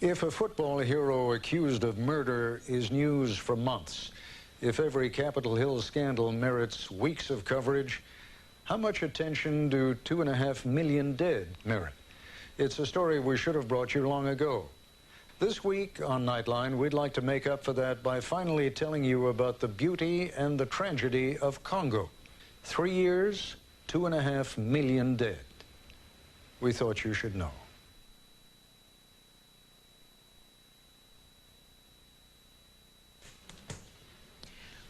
If a football hero accused of murder is news for months, if every Capitol Hill scandal merits weeks of coverage, how much attention do 2.5 million dead merit? It's a story we should have brought you long ago. This week on Nightline, we'd like to make up for that by finally telling you about the beauty and the tragedy of Congo. 3 years, 2.5 million dead. We thought you should know.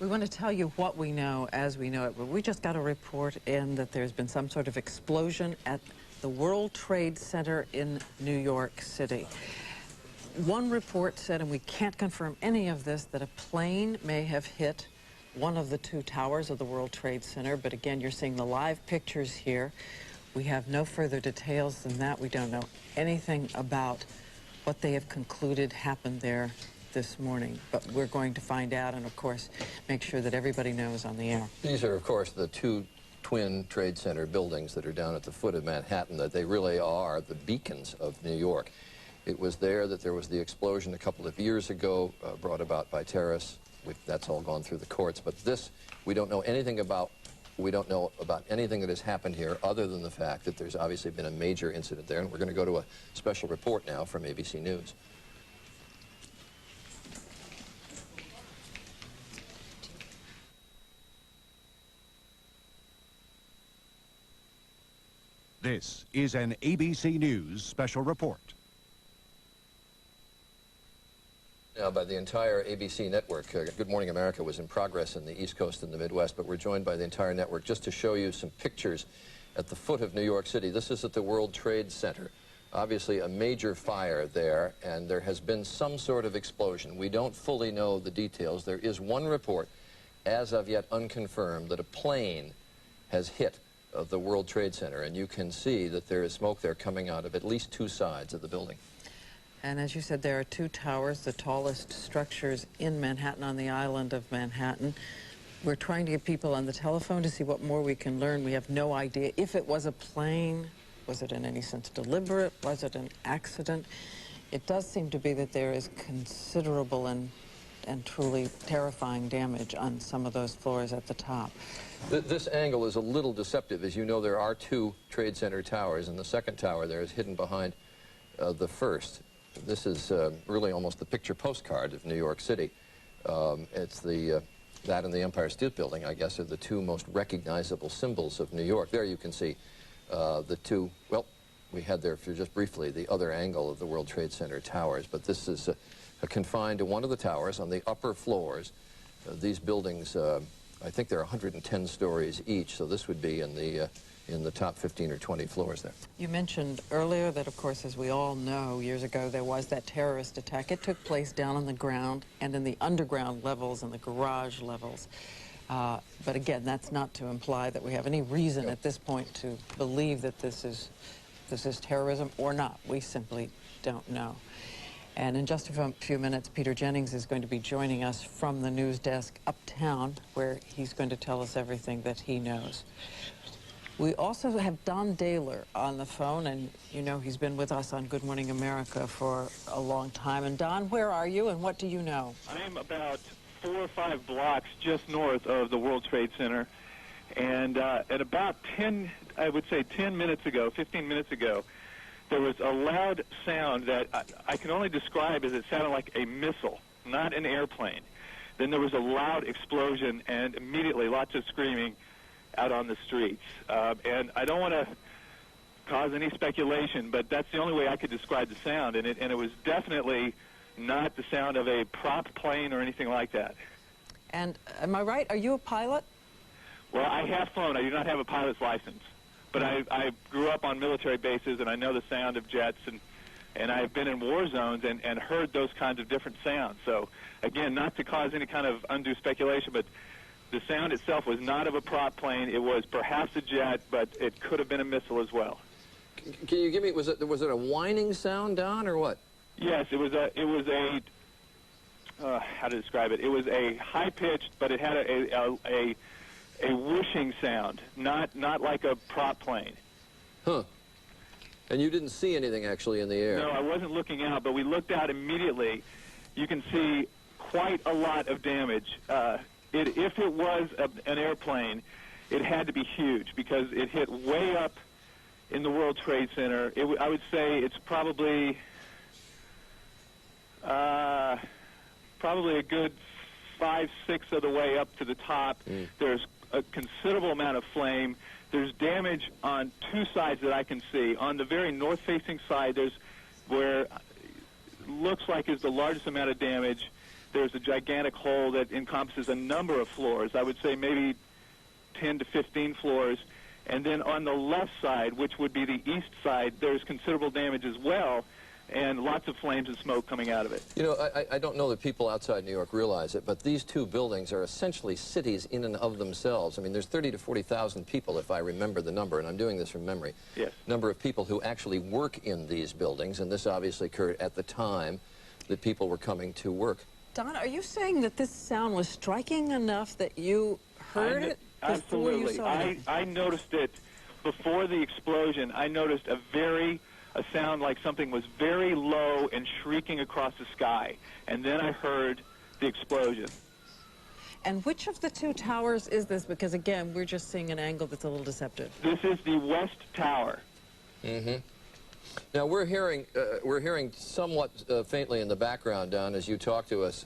We want to tell you what we know as we know it, but we just got a report in that there's been some sort of explosion at the World Trade Center in New York City. One report said, and we can't confirm any of this, that a plane may have hit one of the two towers of the World Trade Center, but again, you're seeing the live pictures here. We have no further details than that. We don't know anything about what they have concluded happened there this morning, but we're going to find out and, of course, make sure that everybody knows on the air. These are, of course, the two twin Trade Center buildings that are down at the foot of Manhattan, that they really are the beacons of New York. It was there that there was the explosion a couple of years ago, brought about by terrorists. That's all gone through the courts, but this we don't know anything about. We don't know about anything that has happened here other than the fact that there's obviously been a major incident there, and we're going to go to a special report now from ABC News. This is an ABC News special report. Now, by the entire ABC network. Good Morning America was in progress in the East Coast and the Midwest, but we're joined by the entire network just to show you some pictures at the foot of New York City. This is at the World Trade Center. Obviously a major fire there, and there has been some sort of explosion. We don't fully know the details. There is one report, as of yet unconfirmed, that a plane has hit of the World Trade Center, and you can see that there is smoke there coming out of at least two sides of the building. And as you said, there are two towers, the tallest structures in Manhattan, on the island of Manhattan. We're trying to get people on the telephone to see what more we can learn. We have no idea if it was a plane. Was it in any sense deliberate? Was it an accident? It does seem to be that there is considerable and truly terrifying damage on some of those floors at the top. This angle is a little deceptive. As you know, there are two Trade Center towers, and the second tower there is hidden behind the first. This is really almost the picture postcard of New York City. It's that and the Empire State Building, I guess, are the two most recognizable symbols of New York. There you can see the two, well, we had there for just briefly the other angle of the World Trade Center towers, but this is confined to one of the towers on the upper floors. These buildings, I think they're 110 stories each, so this would be in the top 15 or 20 floors there. You mentioned earlier that, of course, as we all know, years ago there was that terrorist attack. It took place down on the ground and in the underground levels and the garage levels. But again, that's not to imply that we have any reason at this point to believe that this is terrorism or not. We simply don't know. And in just a few minutes, Peter Jennings is going to be joining us from the news desk uptown, where he's going to tell us everything that he knows. We also have Don Daler on the phone, and you know he's been with us on Good Morning America for a long time. And Don, where are you, and what do you know? I'm about 4 or 5 blocks just north of the World Trade Center, and at about 10 minutes ago, 15 minutes ago, there was a loud sound that I can only describe as it sounded like a missile, not an airplane. Then there was a loud explosion, and immediately lots of screaming out on the streets. And I don't want to cause any speculation, but that's the only way I could describe the sound, and it was definitely not the sound of a prop plane or anything like that. And am I right? Are you a pilot? Well, I have flown. I do not have a pilot's license. But I grew up on military bases, and I know the sound of jets, and I've been in war zones and heard those kinds of different sounds. So, again, not to cause any kind of undue speculation, but the sound itself was not of a prop plane. It was perhaps a jet, but it could have been a missile as well. Can you give me, was it a whining sound, Don, or what? Yes, it was a how to describe it? It was a high-pitched, but it had a whooshing sound, not like a prop plane. Huh. And you didn't see anything actually in the air? No, I wasn't looking out, but we looked out immediately. You can see quite a lot of damage. If it was an airplane, it had to be huge because it hit way up in the World Trade Center. I would say it's probably a good 5-6 of the way up to the top. There's a considerable amount of flame. There's damage on two sides that I can see. On the very north-facing side, there's where looks like is the largest amount of damage. There's a gigantic hole that encompasses a number of floors. I would say maybe 10 to 15 floors. And then on the left side, which would be the east side, there's considerable damage as well, and lots of flames and smoke coming out of it. You know, I don't know that people outside New York realize it, but these two buildings are essentially cities in and of themselves. I mean, there's 30 to 40,000 people, if I remember the number, and I'm doing this from memory. Yes. Number of people who actually work in these buildings, and this obviously occurred at the time that people were coming to work. Don, are you saying that this sound was striking enough that you heard it before you saw it? I noticed it before the explosion. I noticed a sound like something was very low and shrieking across the sky. And then I heard the explosion. And which of the two towers is this? Because, again, we're just seeing an angle that's a little deceptive. This is the West Tower. Mm-hmm. Now, we're hearing somewhat faintly in the background, Don, as you talk to us,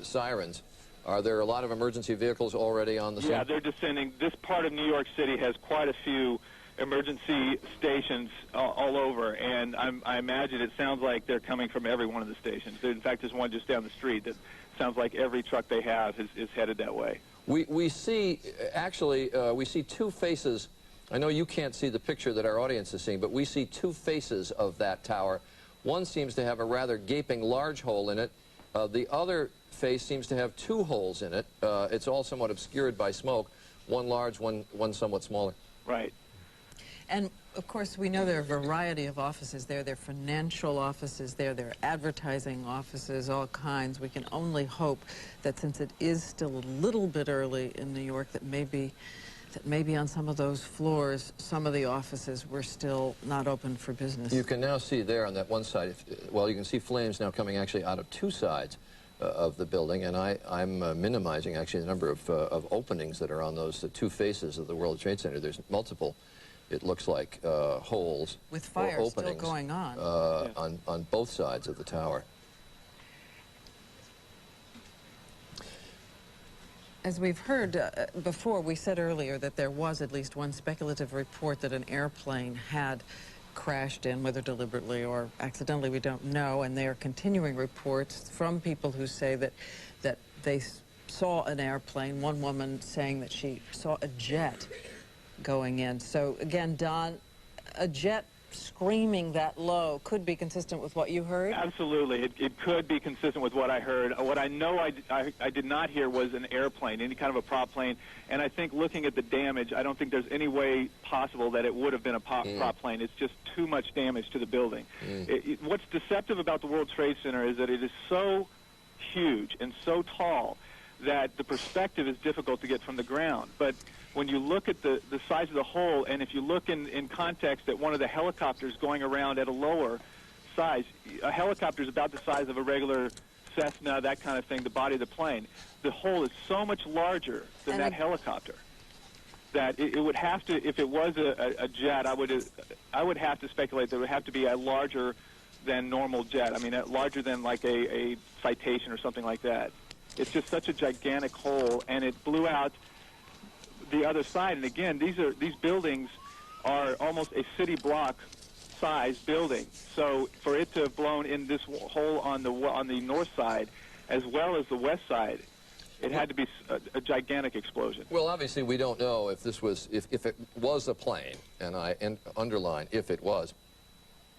sirens. Are there a lot of emergency vehicles already on the scene? Yeah, they're descending. This part of New York City has quite a few emergency stations all over, and I imagine it sounds like they're coming from every one of the stations. In fact, there's one just down the street that sounds like every truck they have is headed that way. We see, actually, we see two faces. I know you can't see the picture that our audience is seeing, but we see two faces of that tower. One seems to have a rather gaping large hole in it. The other face seems to have two holes in it. It's all somewhat obscured by smoke, one large, one somewhat smaller. Right. And, of course, we know there are a variety of offices there. There are financial offices there. There are advertising offices, all kinds. We can only hope that since it is still a little bit early in New York, that maybe on some of those floors, some of the offices were still not open for business. You can now see there on that one side, well, you can see flames now coming actually out of two sides of the building, and I'm minimizing actually the number of openings that are on those two faces of the World Trade Center. There's multiple, it looks like, holes with fire or openings still going on. On both sides of the tower. As we've heard before, we said earlier that there was at least one speculative report that an airplane had crashed in, whether deliberately or accidentally, we don't know. And there are continuing reports from people who say that they saw an airplane, one woman saying that she saw a jet going in. So again, Don, a jet screaming that low could be consistent with what you heard? Absolutely. It could be consistent with what I heard. What I know I did not hear was an airplane, any kind of a prop plane. And I think looking at the damage, I don't think there's any way possible that it would have been a prop plane. It's just too much damage to the building. What's deceptive about the World Trade Center is that it is so huge and so tall that the perspective is difficult to get from the ground. But when you look at the size of the hole, and if you look in context at one of the helicopters going around at a lower size, a helicopter is about the size of a regular Cessna, that kind of thing, the body of the plane. The hole is so much larger than that helicopter that it would have to, if it was a jet, I would have to speculate that it would have to be a larger than normal jet. I mean, larger than like a Citation or something like that. It's just such a gigantic hole, and it blew out the other side. And again, these buildings are almost a city block size building. So for it to have blown in this hole on the north side as well as the west side, it had to be a gigantic explosion. Well, obviously we don't know if this was if it was a plane, and I underline if it was.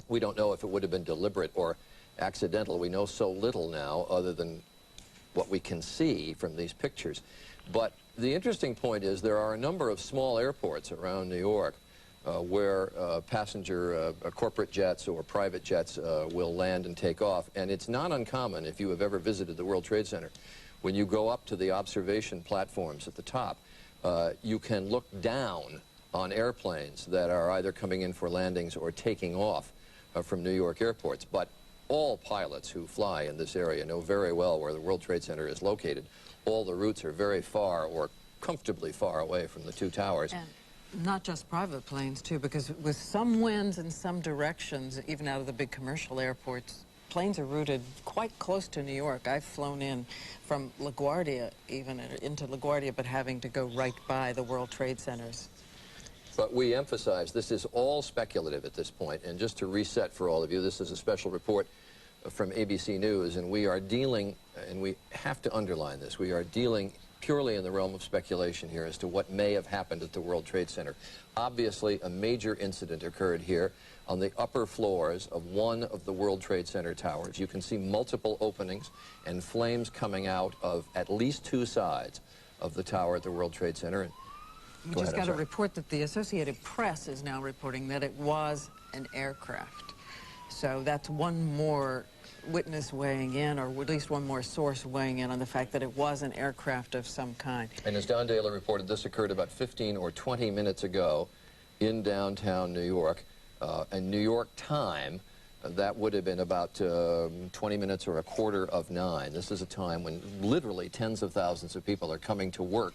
We don't know if it would have been deliberate or accidental. We know so little now other than what we can see from these pictures. But the interesting point is there are a number of small airports around New York where passenger corporate jets or private jets will land and take off. And it's not uncommon, if you have ever visited the World Trade Center, when you go up to the observation platforms at the top, you can look down on airplanes that are either coming in for landings or taking off from New York airports. But all pilots who fly in this area know very well where the World Trade Center is located. All the routes are very far or comfortably far away from the two towers. And not just private planes, too, because with some winds in some directions, even out of the big commercial airports, planes are routed quite close to New York. I've flown in from LaGuardia, even into LaGuardia, but having to go right by the World Trade Centers. But we emphasize this is all speculative at this point. And just to reset for all of you, this is a special report from ABC News, and we are dealing, and we have to underline this, we are dealing purely in the realm of speculation here as to what may have happened at the World Trade Center. Obviously, a major incident occurred here on the upper floors of one of the World Trade Center towers. You can see multiple openings and flames coming out of at least two sides of the tower at the World Trade Center. We just got a report that the Associated Press is now reporting that it was an aircraft. So that's one more witness weighing in, or at least one more source weighing in on the fact that it was an aircraft of some kind. And as Don Dahler reported, this occurred about 15 or 20 minutes ago in downtown New York. And New York time, that would have been about 20 minutes or 8:45. This is a time when literally tens of thousands of people are coming to work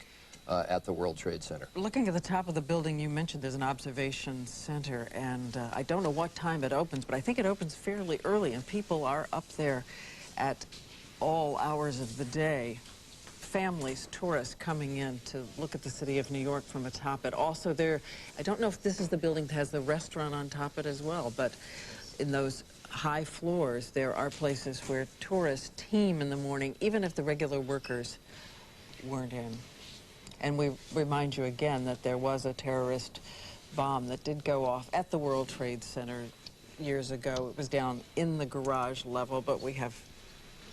at the World Trade Center. Looking at the top of the building, you mentioned there's an observation center, and I don't know what time it opens, but I think it opens fairly early, and people are up there at all hours of the day. Families, tourists coming in to look at the city of New York from atop it. Also there, I don't know if this is the building that has the restaurant on top of it as well, but in those high floors, there are places where tourists team in the morning, even if the regular workers weren't in. And we remind you again that there was a terrorist bomb that did go off at the World Trade Center years ago. It was down in the garage level, but we have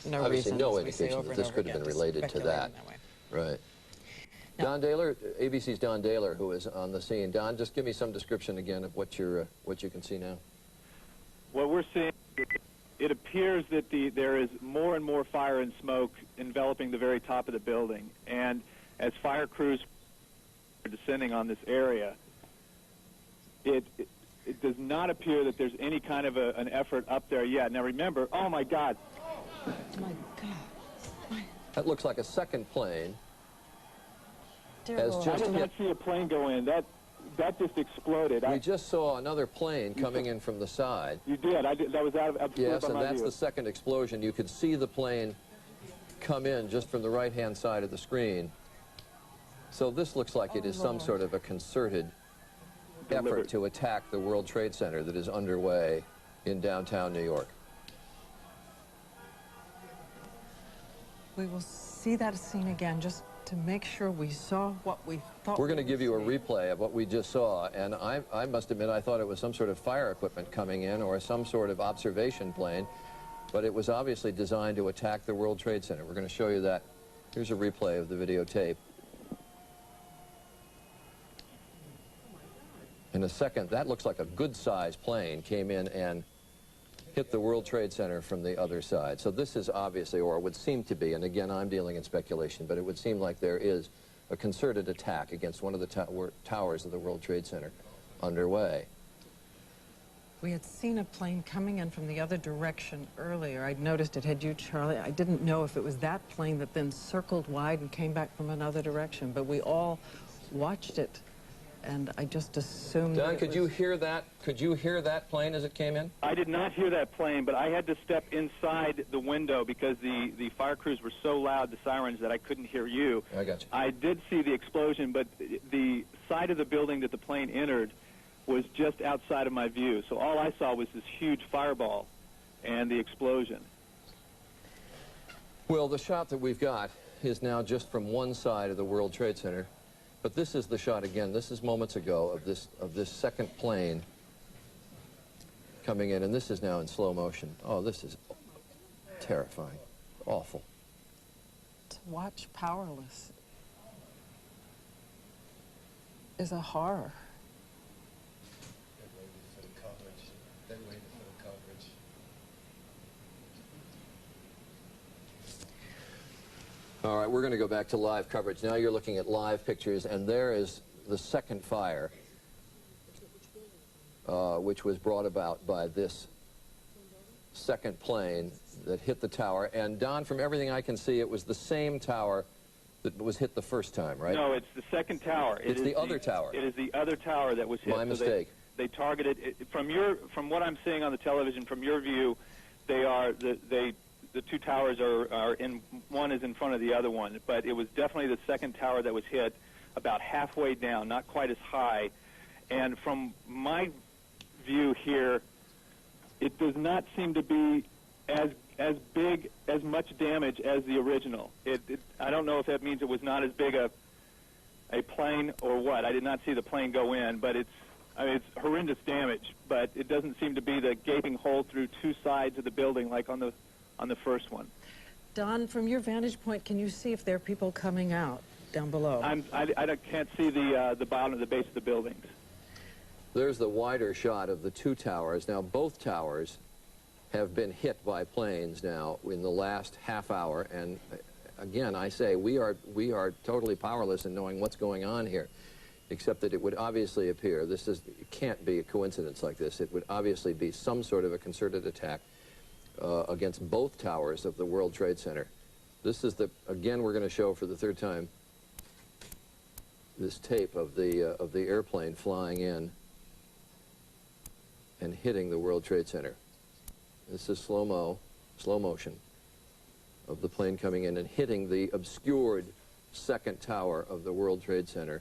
no Obviously reason, no as we say indication over that and this over could have again, been related to that. Right. Now, Don Dahler, ABC's Don Dahler, who is on the scene. Don, just give me some description again of what you can see now. What we're seeing, it appears that there is more and more fire and smoke enveloping the very top of the building. And as fire crews are descending on this area, it does not appear that there's any kind of an effort up there yet. Now remember, oh my God. oh my God. That looks like a second plane. Dear Has Lord. I just did hit. not see a plane go in. That just exploded. We just saw another plane coming in from the side. You did. That was out of Yes, and my that's view. the second explosion. You could see the plane come in just from the right-hand side of the screen. So this looks like it is some sort of a concerted effort to attack the World Trade Center that is underway in downtown New York. We will see that scene again just to make sure we saw what we thought. We're going to give you a replay of what we just saw, and I must admit I thought it was some sort of fire equipment coming in or some sort of observation plane, but it was obviously designed to attack the World Trade Center. We're going to show you that. Here's a replay of the videotape. In a second, that looks like a good-sized plane came in and hit the World Trade Center from the other side. So this is obviously, or would seem to be, and again, I'm dealing in speculation, but it would seem like there is a concerted attack against one of the towers of the World Trade Center underway. We had seen a plane coming in from the other direction earlier. I'd noticed it. Had you, Charlie? I didn't know if it was that plane that then circled wide and came back from another direction, but we all watched it. And I just assumed. Don, could you hear that? Could you hear that plane as it came in? I did not hear that plane, but I had to step inside the window because the fire crews were so loud, the sirens, that I couldn't hear you. I got you. I did see the explosion, but the side of the building that the plane entered was just outside of my view. So all I saw was this huge fireball and the explosion. Well, the shot that we've got is now just from one side of the World Trade Center. But this is the shot again. This is moments ago of this second plane coming in, and this is now in slow motion. Oh, this is terrifying, awful. To watch powerless is a horror. All right, we're going to go back to live coverage. Now you're looking at live pictures, and there is the second fire which was brought about by this second plane that hit the tower. And Don, from everything I can see, it was the same tower that was hit the first time, right? No, it's the second tower. It's the other tower. It is the other tower that was hit. My mistake. They targeted it, from what I'm seeing on the television. From your view, the two towers are in, one is in front of the other one, but it was definitely the second tower that was hit, about halfway down, not quite as high. And from my view here, it does not seem to be as big, as much damage as the original. I don't know if that means it was not as big a plane or what. I did not see the plane go in, but it's horrendous damage. But it doesn't seem to be the gaping hole through two sides of the building like on the first one. Don, from your vantage point, can you see if there are people coming out down below? I can't see the bottom of the base of the buildings. There's the wider shot of the two towers. Now, both towers have been hit by planes now in the last half hour, and again, I say we are totally powerless in knowing what's going on here, except that it would obviously appear, it can't be a coincidence like this, it would obviously be some sort of a concerted attack against both towers of the World Trade Center. This is again, we're going to show for the third time this tape of the airplane flying in and hitting the World Trade Center. This is slow motion of the plane coming in and hitting the obscured second tower of the World Trade Center.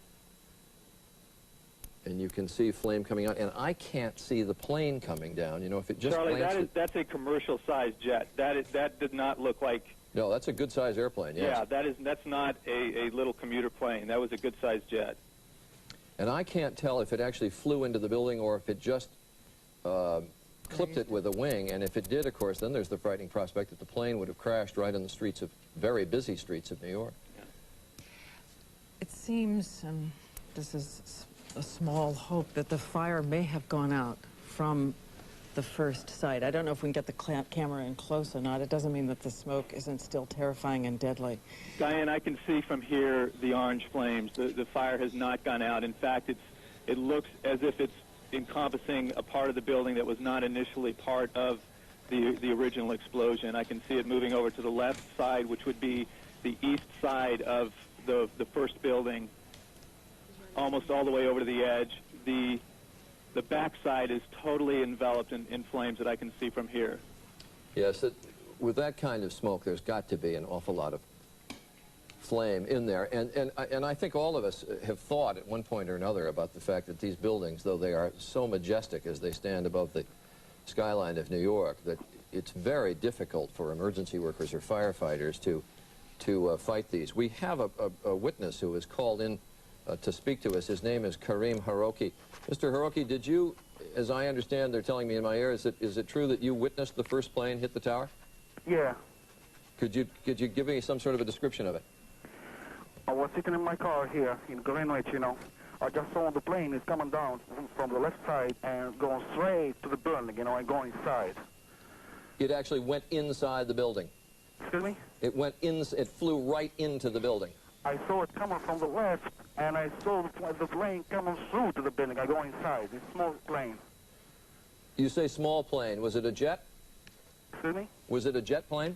And you can see flame coming out, and I can't see the plane coming down. You know, if it just Charlie, that's a commercial-sized jet. That did not look like. No, that's a good-sized airplane. Yes. Yeah, that's not a little commuter plane. That was a good-sized jet. And I can't tell if it actually flew into the building or if it just clipped it with a wing. And if it did, of course, then there's the frightening prospect that the plane would have crashed right in the streets of very busy streets of New York. Yeah. It seems, and this is a small hope, that the fire may have gone out from the first site. I don't know if we can get the camera in close or not. It doesn't mean that the smoke isn't still terrifying and deadly. Diane, I can see from here the orange flames. The fire has not gone out. In fact, it looks as if it's encompassing a part of the building that was not initially part of the original explosion. I can see it moving over to the left side, which would be the east side of the first building, almost all the way over to the edge. The back side is totally enveloped in flames that I can see from here. Yes, with that kind of smoke, there's got to be an awful lot of flame in there. And I think all of us have thought at one point or another about the fact that these buildings, though they are so majestic as they stand above the skyline of New York, that it's very difficult for emergency workers or firefighters to fight these. We have a witness who was called in to speak to us. His name is Karim Haroki. Mr. Haroki, did you, as I understand, they're telling me in my ear, is it true that you witnessed the first plane hit the tower? Yeah. Could you give me some sort of a description of it? I was sitting in my car here in Greenwich, you know. I just saw the plane is coming down from the left side and going straight to the building, you know, and going inside. It actually went inside the building? Excuse me? It flew right into the building? I saw it coming from the left, and I saw the plane coming through to the building. I go inside. It's a small plane. You say small plane. Was it a jet? Excuse me? Was it a jet plane?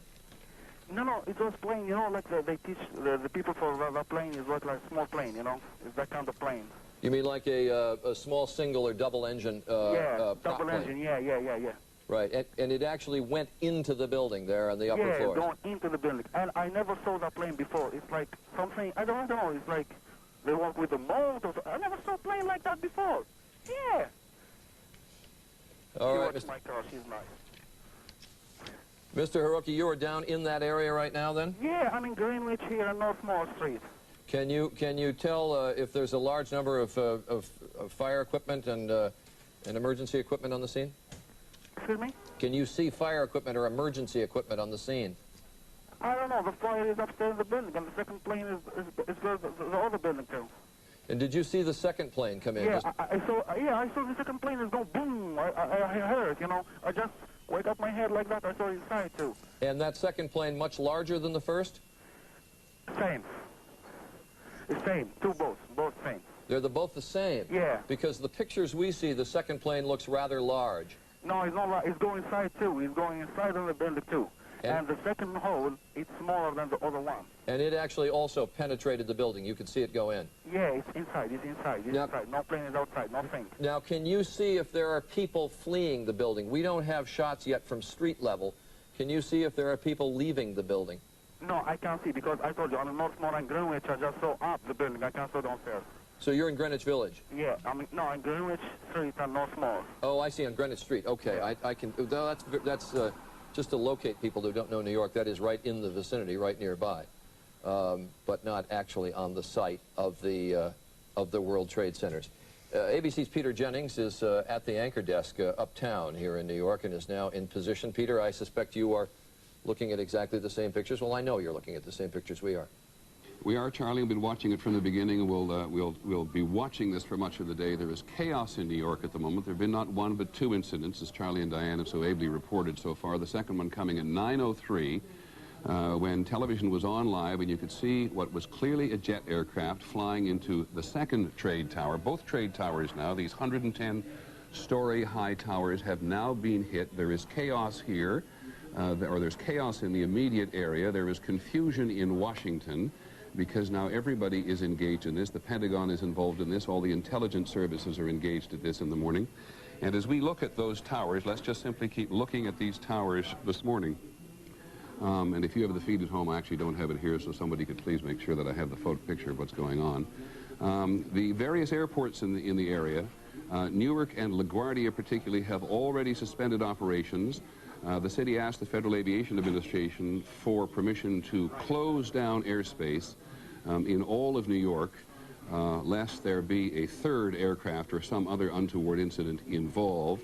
No, it was plane, you know, like they teach the people for that plane is like a small plane, you know. It's that kind of plane. You mean like a small single or double engine yeah, prop double plane? engine, yeah. Right, and it actually went into the building there on the upper floors? Yeah, going into the building. And I never saw that plane before. It's like something, I don't know, it's like they work with the motor. I never saw a plane like that before. Yeah. All right, my car, she's nice. Mr. Haroki, you are down in that area right now then? Yeah, I'm in Greenwich here on North Mall Street. Can you tell if there's a large number of fire equipment and emergency equipment on the scene? Excuse me? Can you see fire equipment or emergency equipment on the scene? I don't know. The fire is upstairs in the building, and the second plane is the other building too. And did you see the second plane come in? Yeah, I saw the second plane is go boom. I heard, you know. I just wake up my head like that. I saw inside too. And that second plane much larger than the first? Same. It's same. Both same. They're both the same. Yeah. Because the pictures we see, the second plane looks rather large. No, it's not. It's going inside too. It's going inside of the building too. And the second hole, it's smaller than the other one. And it actually also penetrated the building. You could see it go in. Yeah, it's inside. It's inside. It's inside. No plane is outside. Nothing. Now, can you see if there are people fleeing the building? We don't have shots yet from street level. Can you see if there are people leaving the building? No, I can't see because I told you on the North Mall and Greenwich, I just saw up the building. I can't see downstairs. So you're in Greenwich Village? Yeah, I mean, no, in Greenwich Street and North Mall. Oh, I see, on Greenwich Street. Okay, I can. That's just to locate people who don't know New York. That is right in the vicinity, right nearby, but not actually on the site of the World Trade Centers. ABC's Peter Jennings is at the anchor desk uptown here in New York and is now in position. Peter, I suspect you are looking at exactly the same pictures. Well, I know you're looking at the same pictures we are. We are, Charlie. We've been watching it from the beginning, and we'll be watching this for much of the day. There is chaos in New York at the moment. There have been not one but two incidents, as Charlie and Diane have so ably reported so far. The second one coming at 9:03, when television was on live, and you could see what was clearly a jet aircraft flying into the second trade tower. Both trade towers now, these 110-story high towers, have now been hit. There is chaos here, or there's chaos in the immediate area. There is confusion in Washington, because now everybody is engaged in this. The Pentagon is involved in this. All the intelligence services are engaged at this in the morning. And as we look at those towers, let's just simply keep looking at these towers this morning. And if you have the feed at home, I actually don't have it here, so somebody could please make sure that I have the photo picture of what's going on. The various airports in the area, Newark and LaGuardia particularly, have already suspended operations. The city asked the Federal Aviation Administration for permission to close down airspace in all of New York, lest there be a third aircraft or some other untoward incident involved.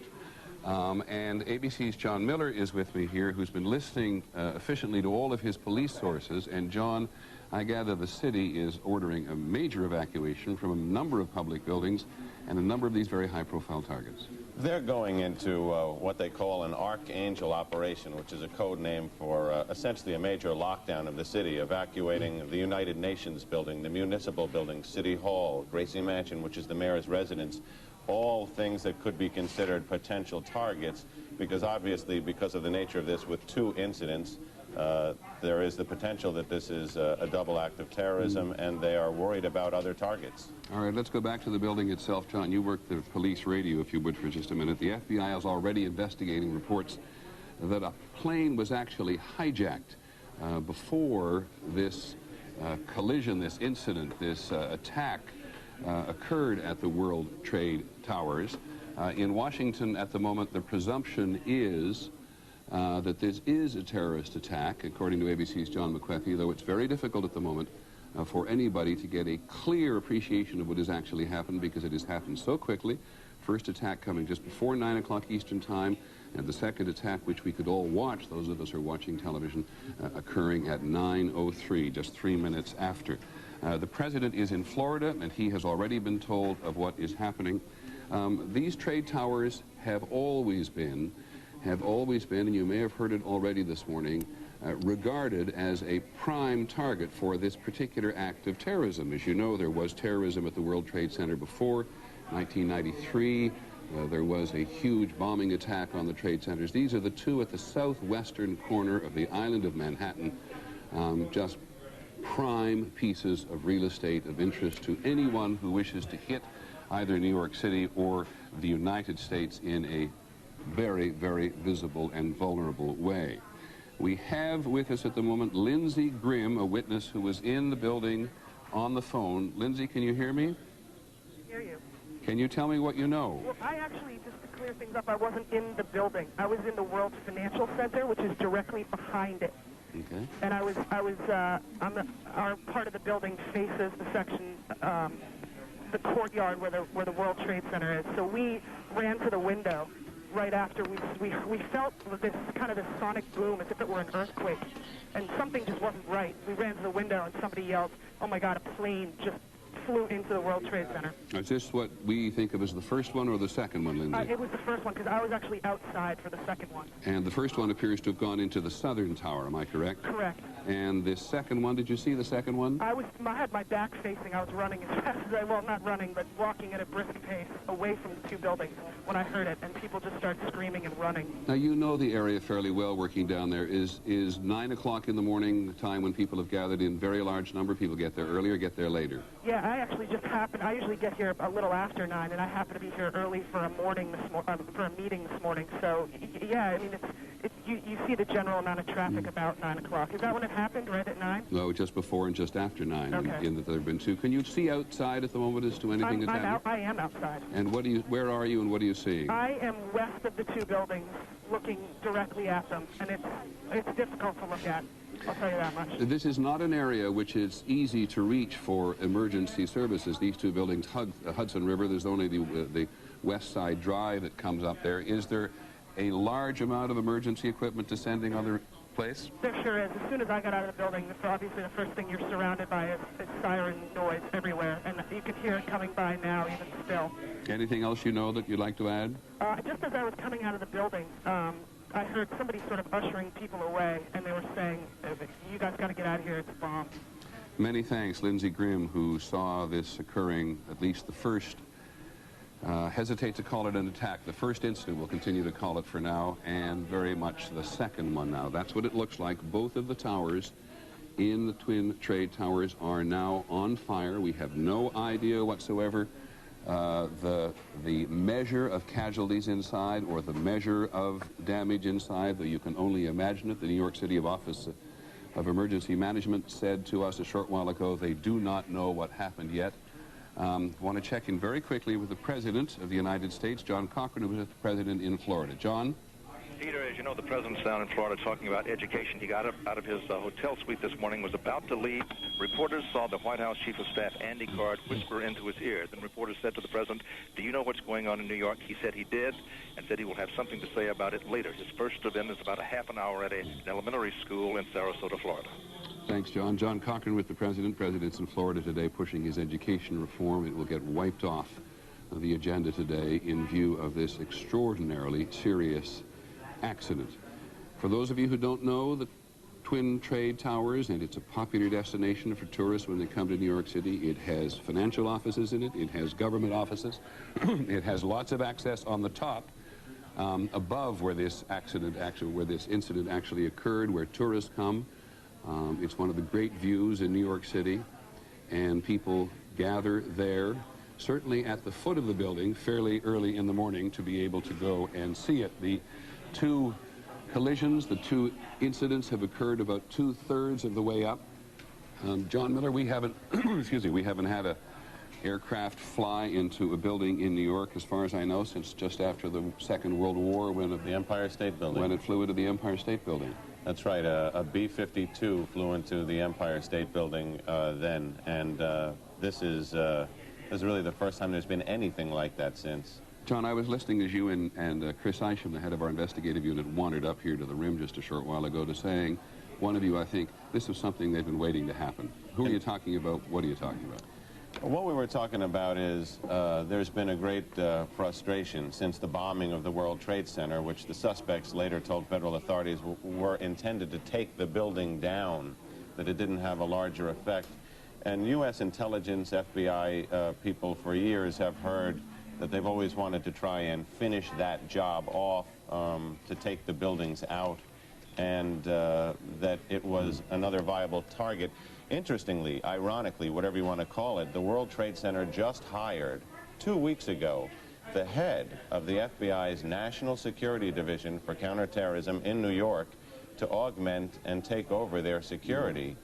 And ABC's John Miller is with me here, who's been listening efficiently to all of his police sources. And John, I gather the city is ordering a major evacuation from a number of public buildings and a number of these very high-profile targets. They're going into what they call an Archangel operation, which is a code name for essentially a major lockdown of the city, evacuating the United Nations building, the municipal building, City Hall, Gracie Mansion, which is the mayor's residence, all things that could be considered potential targets, because obviously, because of the nature of this with two incidents, there is the potential that this is a double act of terrorism, and they are worried about other targets. All right, let's go back to the building itself. John, you work the police radio, if you would, for just a minute. The FBI is already investigating reports that a plane was actually hijacked before this collision, this incident, this attack occurred at the World Trade Towers. In Washington at the moment, the presumption is that this is a terrorist attack, according to ABC's John McWethy, though it's very difficult at the moment for anybody to get a clear appreciation of what has actually happened, because it has happened so quickly. First attack coming just before 9 o'clock Eastern Time, and the second attack, which we could all watch, those of us who are watching television, occurring at 9:03, just 3 minutes after. The president is in Florida, and he has already been told of what is happening. These trade towers have always been, and you may have heard it already this morning, regarded as a prime target for this particular act of terrorism. As you know, there was terrorism at the World Trade Center before 1993. There was a huge bombing attack on the trade centers. These are the two at the southwestern corner of the island of Manhattan, just prime pieces of real estate of interest to anyone who wishes to hit either New York City or the United States in a very, very visible and vulnerable way. We have with us at the moment Lindsey Grimm, a witness who was in the building on the phone. Lindsey, can you hear me? I hear you. Can you tell me what you know? Well, I actually, just to clear things up, I wasn't in the building. I was in the World Financial Center, which is directly behind it. Okay. And I was on our part of the building faces the section, the courtyard where the World Trade Center is. So we ran to the window right after we felt this kind of this sonic boom as if it were an earthquake, and something just wasn't right. We ran to the window and somebody yelled, "Oh my God, a plane just flew into the World Trade Center. Is this what we think of as the first one or the second one, Lindsay? It was the first one, because I was actually outside for the second one. And the first one appears to have gone into the southern tower, am I correct? Correct. And this second one, did you see the second one? I had my back facing. I was running as fast as I, well, not running, but walking at a brisk pace away from the two buildings when I heard it, and people just started screaming and running. Now, you know the area fairly well working down there. Is 9 o'clock in the morning the time when people have gathered in very large number? People get there earlier, get there later? Yeah, I actually just happened. I usually get here a little after 9, and I happen to be here early for a meeting this morning. So, yeah, I mean, you see the general amount of traffic about 9 o'clock. Is that when it happened, right at 9? No, just before and just after 9. Okay. In that there have been two. Can you see outside at the moment as to anything that's happening? I am outside. And where are you and what are you seeing? I am west of the two buildings, looking directly at them, and it's difficult to look at. I'll tell you that much. This is not an area which is easy to reach for emergency services. These two buildings hug the Hudson River. There's only the West Side Drive that comes up there. Is there a large amount of emergency equipment descending on the place? There sure is. As soon as I got out of the building, obviously the first thing you're surrounded by is siren noise everywhere, and you can hear it coming by now, even still. Anything else you know that you'd like to add? Just as I was coming out of the building, I heard somebody sort of ushering people away, and they were saying, you guys got to get out of here, it's a bomb. Many thanks, Lindsay Grimm, who saw this occurring, at least the first, hesitate to call it an attack. The first incident, we'll continue to call it for now, and very much the second one now. That's what it looks like. Both of the towers in the Twin Trade Towers are now on fire. We have no idea whatsoever the measure of casualties inside or the measure of damage inside, though you can only imagine it. The New York City Office of Emergency Management said to us a short while ago they do not know what happened yet. Want to check in very quickly with the President of the United States, John Cochrane, who is the President in Florida. John? Peter, as you know, the President's down in Florida talking about education. He got up out of his hotel suite this morning, was about to leave. Reporters saw the White House Chief of Staff, Andy Card, whisper into his ear. Then reporters said to the President, do you know what's going on in New York? He said he did, and said he will have something to say about it later. His first event is about a half an hour at an elementary school in Sarasota, Florida. Thanks, John. John Cochrane with the President. President's in Florida today pushing his education reform. It will get wiped off the agenda today in view of this extraordinarily serious accident. For those of you who don't know, the Twin Trade Towers, and it's a popular destination for tourists when they come to New York City. It has financial offices in it. It has government offices. It has lots of access on the top above where this incident actually occurred, where tourists come. It's one of the great views in New York City, and people gather there, certainly at the foot of the building, fairly early in the morning to be able to go and see it. The two collisions, the two incidents have occurred about 2/3 of the way up. John Miller, we haven't, excuse me, we haven't had a aircraft fly into a building in New York, as far as I know, since just after the Second World War, when the Empire State Building. When it flew into the Empire State Building. That's right. A B-52 flew into the Empire State Building then, and this is really the first time there's been anything like that since. John, I was listening as you and Chris Isham, the head of our investigative unit, wandered up here to the rim just a short while ago to saying, one of you, I think, this is something they've been waiting to happen. Who are you talking about? What are you talking about? What we were talking about is there's been a great frustration since the bombing of the World Trade Center, which the suspects later told federal authorities were intended to take the building down, that it didn't have a larger effect. And U.S. intelligence, FBI people for years have heard that they've always wanted to try and finish that job off, to take the buildings out, and that it was another viable target. Interestingly, ironically, whatever you want to call it, the World Trade Center just hired 2 weeks ago the head of the FBI's National Security Division for Counterterrorism in New York to augment and take over their security,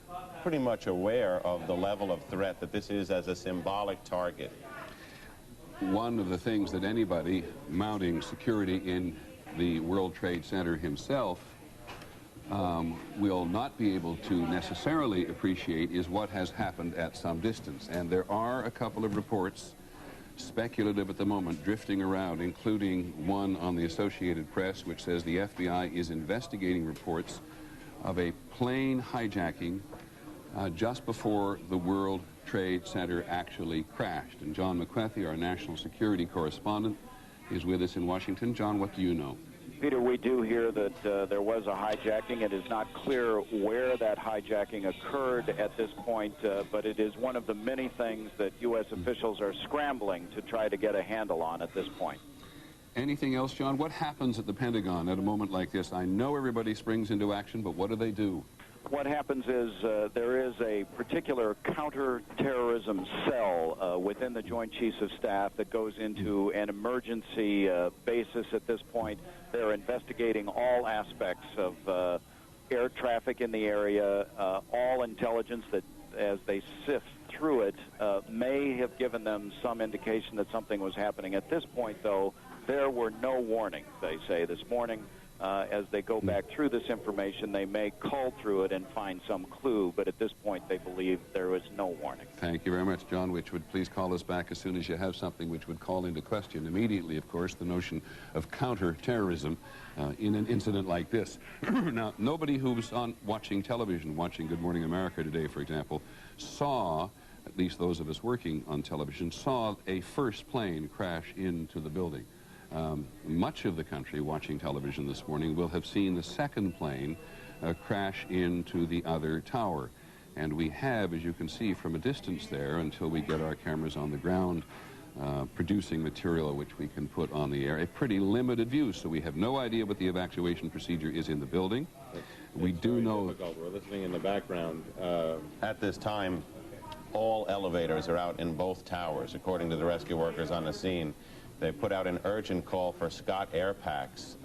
pretty much aware of the level of threat that this is as a symbolic target. One of the things that anybody mounting security in the World Trade Center himself will not be able to necessarily appreciate is what has happened at some distance. And there are a couple of reports, speculative at the moment, drifting around, including one on the Associated Press, which says the FBI is investigating reports of a plane hijacking just before the World Trade Center actually crashed. And John McWethy, our national security correspondent, is with us in Washington. John, what do you know? Peter, we do hear that there was a hijacking. It is not clear where that hijacking occurred at this point, but it is one of the many things that U.S. officials are scrambling to try to get a handle on at this point. Anything else, John? What happens at the Pentagon at a moment like this? I know everybody springs into action, but what do they do? What happens is there is a particular counterterrorism cell within the Joint Chiefs of Staff that goes into an emergency basis at this point. They're investigating all aspects of air traffic in the area, all intelligence that, as they sift through it, may have given them some indication that something was happening. At this point, though, there were no warnings, they say, this morning. As they go back through this information, they may cull through it and find some clue, but at this point they believe there is no warning. Thank you very much, John. Which would please call us back as soon as you have something which would call into question immediately, of course, the notion of counterterrorism in an incident like this. Now, nobody who's watching television, watching Good Morning America today, for example, saw, at least those of us working on television, saw a first plane crash into the building. Much of the country watching television this morning will have seen the second plane crash into the other tower. And we have, as you can see from a distance there, until we get our cameras on the ground, producing material which we can put on the air, a pretty limited view. So we have no idea what the evacuation procedure is in the building. We do know... We're listening in the background. At this time, all elevators are out in both towers, according to the rescue workers on the scene. They put out an urgent call for Scott air packs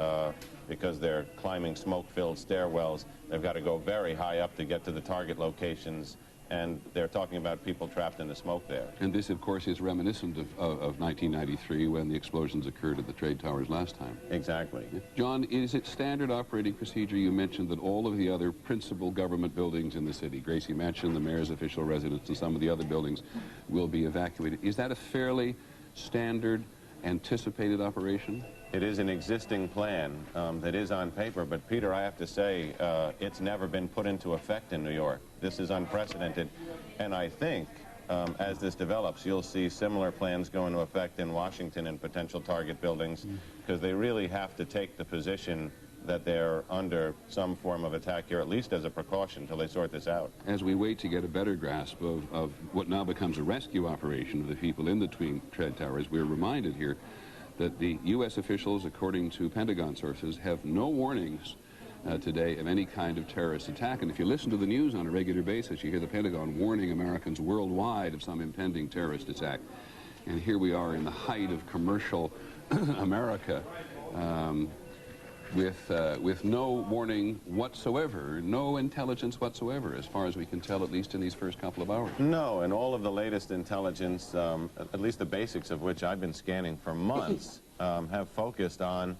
because they're climbing smoke-filled stairwells. They've got to go very high up to get to the target locations, and they're talking about people trapped in the smoke there. And this, of course, is reminiscent of 1993 when the explosions occurred at the trade towers last time. Exactly. John, is it standard operating procedure? You mentioned that all of the other principal government buildings in the city, Gracie Mansion, the mayor's official residence, and some of the other buildings will be evacuated. Is that a fairly standard anticipated operation? It is an existing plan that is on paper, but Peter, I have to say, it's never been put into effect in New York. This is unprecedented, and I think as this develops, you'll see similar plans go into effect in Washington and potential target buildings, because they really have to take the position that they're under some form of attack here, at least as a precaution, until they sort this out. As we wait to get a better grasp of what now becomes a rescue operation of the people in the twin trade towers, we're reminded here that the U.S. officials, according to Pentagon sources, have no warnings today of any kind of terrorist attack. And if you listen to the news on a regular basis, you hear the Pentagon warning Americans worldwide of some impending terrorist attack. And here we are in the height of commercial America, with no warning whatsoever, no intelligence whatsoever, as far as we can tell, at least in these first couple of hours. No, and all of the latest intelligence, at least the basics of which I've been scanning for months, have focused on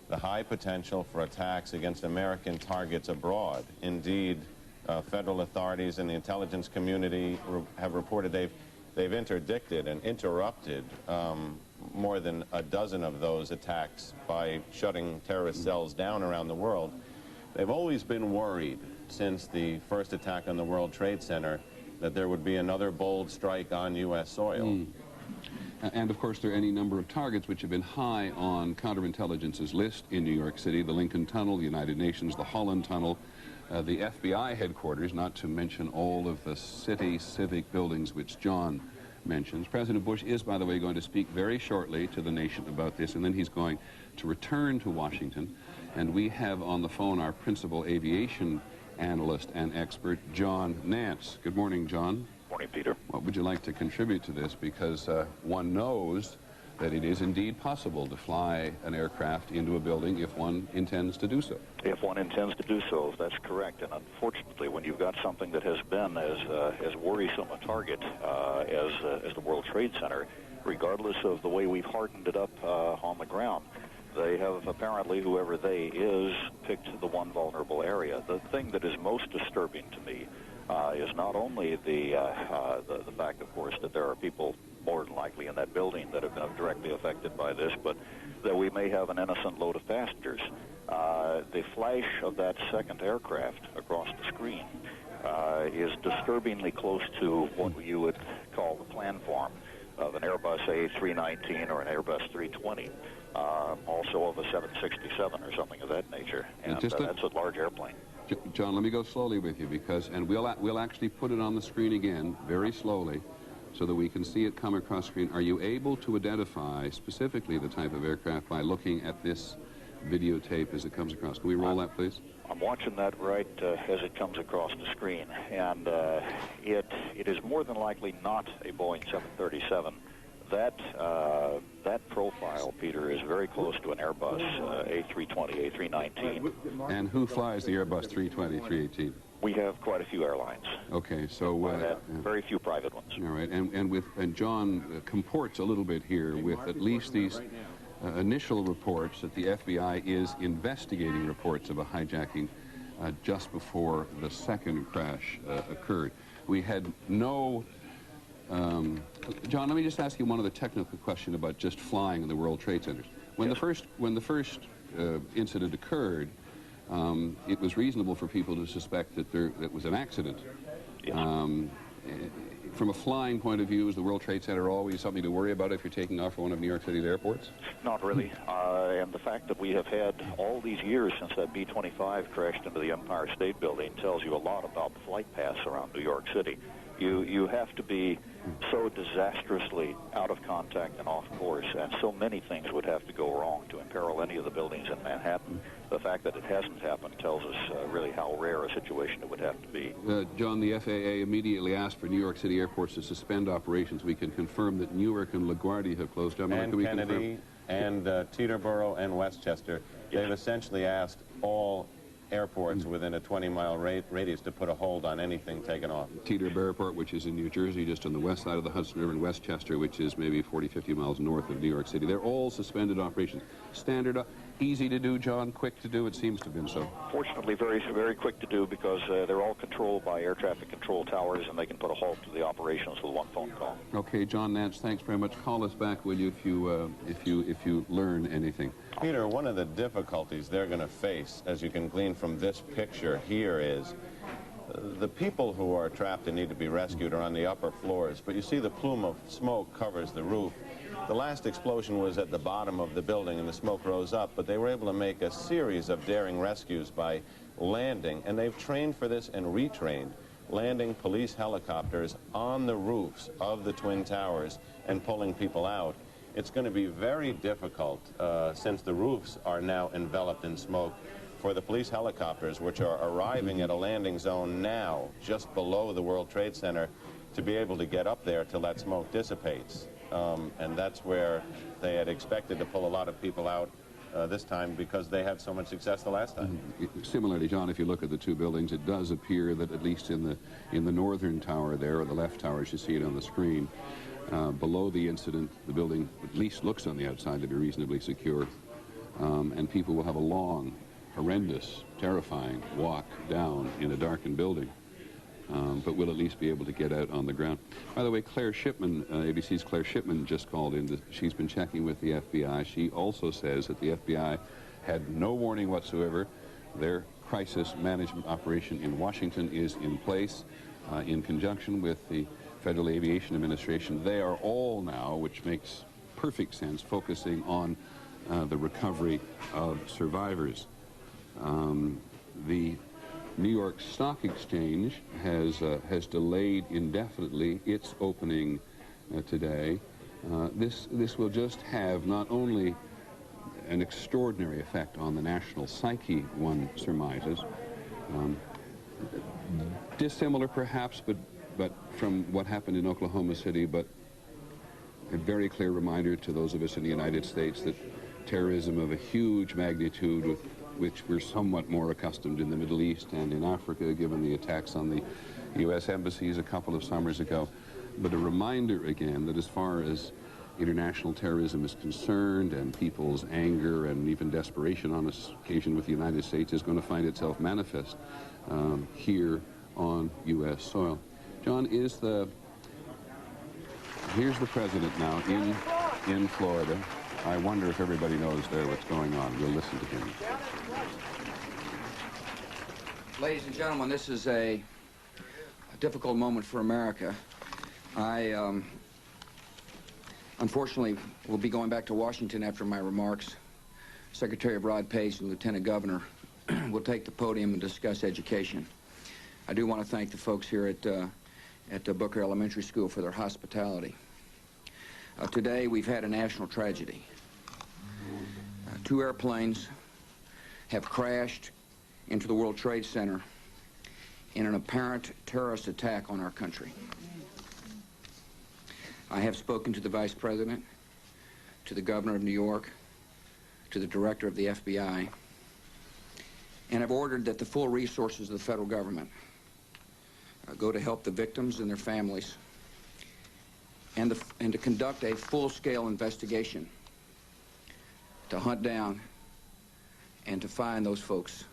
the high potential for attacks against American targets abroad. Indeed, federal authorities and the intelligence community have reported they've interdicted and interrupted more than a dozen of those attacks by shutting terrorist cells down around the world. They've always been worried since the first attack on the World Trade Center that there would be another bold strike on U.S. soil. And of course there are any number of targets which have been high on counterintelligence's list in New York City: the Lincoln Tunnel, the United Nations, the Holland Tunnel, the FBI headquarters, not to mention all of the city civic buildings which John mentions. President Bush is, by the way, going to speak very shortly to the nation about this, and then he's going to return to Washington. And we have on the phone our principal aviation analyst and expert, John Nance. Good morning, John. Morning, Peter. What would you like to contribute to this? Because one knows that it is indeed possible to fly an aircraft into a building if one intends to do so. If one intends to do so, that's correct. And unfortunately, when you've got something that has been as worrisome a target as the World Trade Center, regardless of the way we've hardened it up on the ground, they have apparently, whoever they is, picked the one vulnerable area. The thing that is most disturbing to me is not only the fact, of course, that there are people more than likely in that building that have been directly affected by this, but that we may have an innocent load of passengers. The flash of that second aircraft across the screen is disturbingly close to what you would call the plan form of an Airbus A319 or an Airbus 320, also of a 767 or something of that nature. And that's a large airplane. John, let me go slowly with you and we'll actually put it on the screen again very slowly so that we can see it come across screen. Are you able to identify specifically the type of aircraft by looking at this videotape as it comes across? Can we roll that, please? I'm watching that right as it comes across the screen, and it is more than likely not a Boeing 737. That profile, Peter, is very close to an Airbus A320, A319. And who flies the Airbus 320, 318? We have quite a few airlines. Okay, so very few private ones. All right, and John comports a little bit here with at least these initial reports that the FBI is investigating reports of a hijacking just before the second crash occurred. We had no... John, let me just ask you one other technical question about just flying in the World Trade Centers. When the first incident occurred, it was reasonable for people to suspect that it was an accident. From a flying point of view, is the World Trade Center always something to worry about if you're taking off for one of New York City's airports? Not really. And the fact that we have had all these years since that B-25 crashed into the Empire State Building tells you a lot about the flight paths around New York City. You have to be so disastrously out of contact and off course, and so many things would have to go wrong to imperil any of the buildings in Manhattan. The fact that it hasn't happened tells us really how rare a situation it would have to be. John, the FAA immediately asked for New York City airports to suspend operations. We can confirm that Newark and LaGuardia have closed down. And Kennedy and Teterboro and Westchester. They've essentially asked all airports within a 20-mile radius to put a hold on anything taken off. Teterboro Airport, which is in New Jersey, just on the west side of the Hudson River, and Westchester, which is maybe 40, 50 miles north of New York City. They're all suspended operations. Standard, easy to do, John, quick to do? It seems to have been so. Fortunately, very, very quick to do because they're all controlled by air traffic control towers, and they can put a halt to the operations with one phone call. Okay, John Nance, thanks very much. Call us back, will you, if you learn anything. Peter, one of the difficulties they're going to face, as you can glean from this picture here, is the people who are trapped and need to be rescued are on the upper floors, but you see the plume of smoke covers the roof. The last explosion was at the bottom of the building and the smoke rose up, but they were able to make a series of daring rescues by landing, and they've trained for this and retrained, landing police helicopters on the roofs of the Twin Towers and pulling people out. It's going to be very difficult, since the roofs are now enveloped in smoke, for the police helicopters, which are arriving at a landing zone now, just below the World Trade Center, to be able to get up there till that smoke dissipates. And that's where they had expected to pull a lot of people out this time because they had so much success the last time. Similarly, John, if you look at the two buildings, it does appear that at least in the northern tower there, or the left tower as you see it on the screen, below the incident, the building at least looks on the outside to be reasonably secure, and people will have a long, horrendous, terrifying walk down in a darkened building, but will at least be able to get out on the ground. By the way, Claire Shipman, ABC's Claire Shipman just called in. She's been checking with the FBI. She also says that the FBI had no warning whatsoever. Their crisis management operation in Washington is in place in conjunction with the Federal Aviation Administration. They are all now, which makes perfect sense, focusing on the recovery of survivors. The New York Stock Exchange has delayed indefinitely its opening today. This will just have not only an extraordinary effect on the national psyche, one surmises, dissimilar perhaps, but from what happened in Oklahoma City, but a very clear reminder to those of us in the United States that terrorism of a huge magnitude, with which we're somewhat more accustomed in the Middle East and in Africa, given the attacks on the U.S. embassies a couple of summers ago, but a reminder again that as far as international terrorism is concerned, and people's anger and even desperation on this occasion with the United States is going to find itself manifest here on U.S. soil. John, here's the president now in Florida. I wonder if everybody knows there what's going on. We'll listen to him. Ladies and gentlemen, this is a difficult moment for America. I unfortunately will be going back to Washington after my remarks. Secretary Rod Pace and Lieutenant Governor will take the podium and discuss education. I do want to thank the folks here at Booker Elementary School for their hospitality. Today we've had a national tragedy. 2 airplanes have crashed into the World Trade Center in an apparent terrorist attack on our country. I have spoken to the Vice President, to the Governor of New York, to the Director of the FBI, and have ordered that the full resources of the federal government go to help the victims and their families, and to conduct a full-scale investigation to hunt down and to find those folks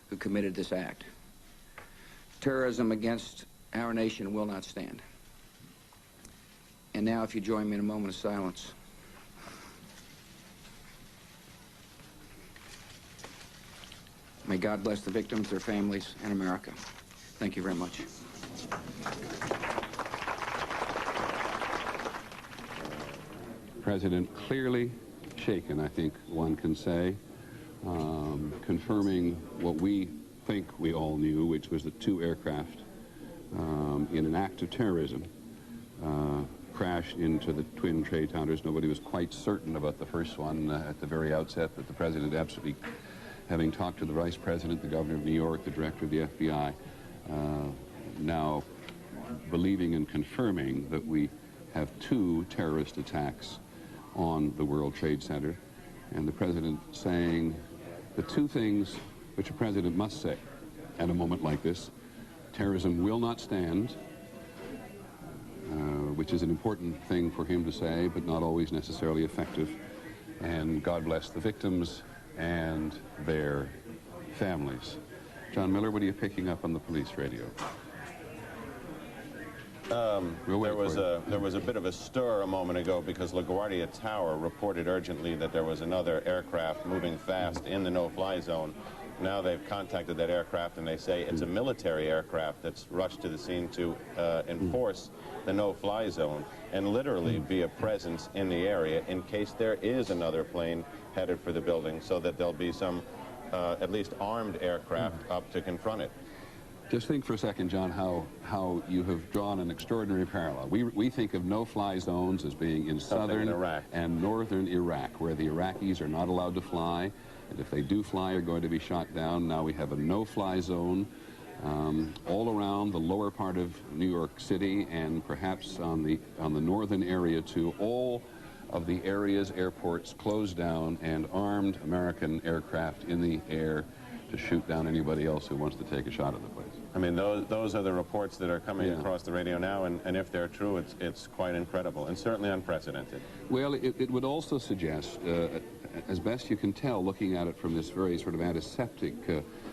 who committed this act. Terrorism against our nation will not stand. And now, if you join me in a moment of silence. May God bless the victims, their families, and America. Thank you very much. President clearly shaken, I think one can say, confirming what we think we all knew, which was that 2 aircraft in an act of terrorism crashed into the twin trade towers. Nobody was quite certain about the first one at the very outset, but the President absolutely, having talked to the Vice President, the Governor of New York, the Director of the FBI, now believing and confirming that we have 2 terrorist attacks on the World Trade Center, and the President saying the 2 things which a President must say at a moment like this: terrorism will not stand, which is an important thing for him to say, but not always necessarily effective, and God bless the victims and their families. John Miller, what are you picking up on the police radio? There was a bit of a stir a moment ago because LaGuardia Tower reported urgently that there was another aircraft moving fast in the no-fly zone. Now they've contacted that aircraft and they say it's a military aircraft that's rushed to the scene to enforce the no-fly zone and literally be a presence in the area in case there is another plane headed for the building, so that there'll be some at least armed aircraft up to confront it. Just think for a second, John, how you have drawn an extraordinary parallel. We think of no-fly zones as being in southern Iraq and northern Iraq, where the Iraqis are not allowed to fly, and if they do fly, are going to be shot down. Now we have a no-fly zone all around the lower part of New York City, and perhaps on the northern area too. All of the areas, airports closed down, and armed American aircraft in the air to shoot down anybody else who wants to take a shot at the place. I mean, those are the reports that are coming across the radio now, and if they're true, it's quite incredible and certainly unprecedented. Well, it would also suggest, as best you can tell, looking at it from this very sort of antiseptic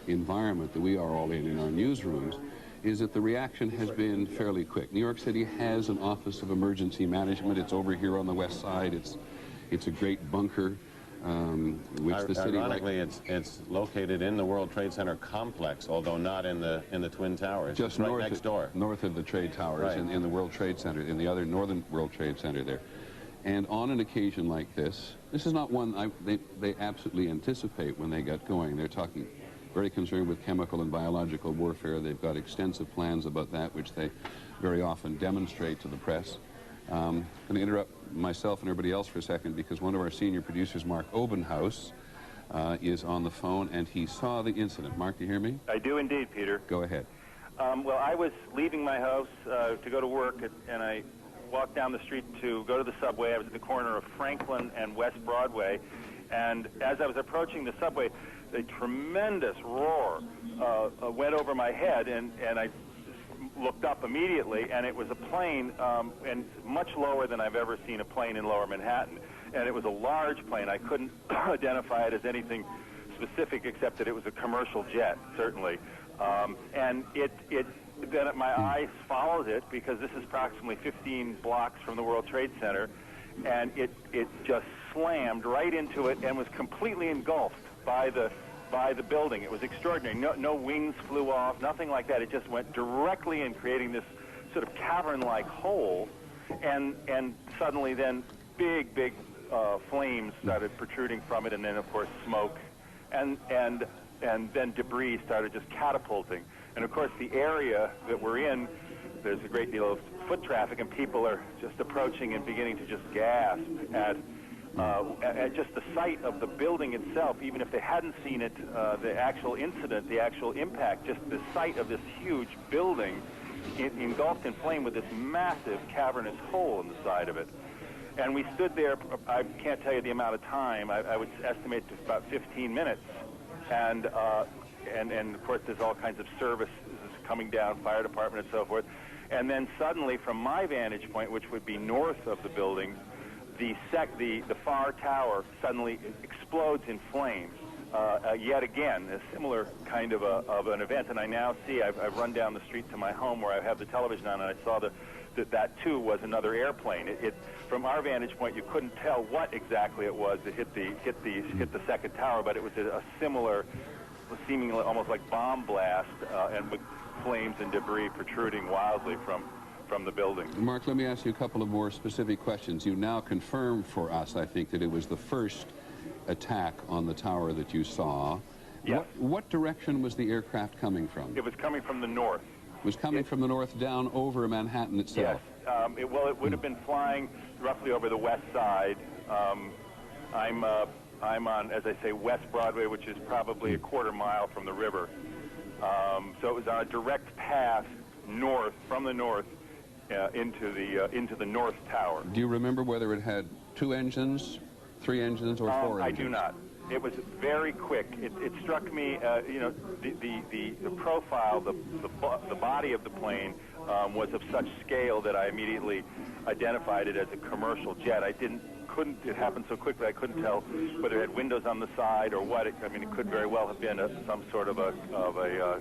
environment that we are all in our newsrooms, is that the reaction has been fairly quick. New York City has an Office of Emergency Management. It's over here on the west side. It's a great bunker. Which the city, ironically, it's located in the World Trade Center complex, although not in the Twin Towers. Just right next door, north of the Trade Towers, right. in the World Trade Center, in the other northern World Trade Center there. And on an occasion like this is not one they absolutely anticipate when they get going. They're talking very concerned with chemical and biological warfare. They've got extensive plans about that, which they very often demonstrate to the press. I'm going to interrupt myself and everybody else for a second because one of our senior producers, Mark Obenhaus, is on the phone, and he saw the incident. Mark, do you hear me? I do indeed, Peter. Go ahead. Well, I was leaving my house to go to work, and I walked down the street to go to the subway. I was at the corner of Franklin and West Broadway, and as I was approaching the subway, a tremendous roar went over my head, and I looked up immediately, and it was a plane, and much lower than I've ever seen a plane in Lower Manhattan. And it was a large plane. I couldn't identify it as anything specific except that it was a commercial jet, certainly. And then my eyes followed it because this is approximately 15 blocks from the World Trade Center, and it just slammed right into it and was completely engulfed by the building. It was extraordinary. No wings flew off, nothing like that. It just went directly in, creating this sort of cavern-like hole, and suddenly then big flames started protruding from it, and then of course smoke, and then debris started just catapulting. And of course the area that we're in, there's a great deal of foot traffic, and people are just approaching and beginning to just gasp at just the sight of the building itself. Even if they hadn't seen it, the actual incident, the actual impact, just the sight of this huge building engulfed in flame with this massive cavernous hole in the side of it. And we stood there, I can't tell you the amount of time, I would estimate to about 15 minutes. And of course there's all kinds of services coming down, fire department and so forth. And then suddenly from my vantage point, which would be north of the building, the far tower suddenly explodes in flames. Yet again, a similar kind of an event. And I now see, I've run down the street to my home where I have the television on, and I saw that too was another airplane. From our vantage point, you couldn't tell what exactly it was that hit the second tower, but it was a similar, seemingly almost like bomb blast, and with flames and debris protruding wildly from the building. Mark, let me ask you a couple of more specific questions. You now confirm for us, I think, that it was the first attack on the tower that you saw. Yes. What direction was the aircraft coming from? It was coming from the north. It was coming from the north down over Manhattan itself? Yes. It would have been flying roughly over the west side. I'm on, as I say, West Broadway, which is probably a quarter mile from the river. So it was on a direct path north, from the north, into the north tower. Do you remember whether it had 2 engines, 3 engines, or 4 engines? I do not. It was very quick. It struck me, the profile, the body of the plane was of such scale that I immediately identified it as a commercial jet. It happened so quickly I couldn't tell whether it had windows on the side or what. It could very well have been some sort of a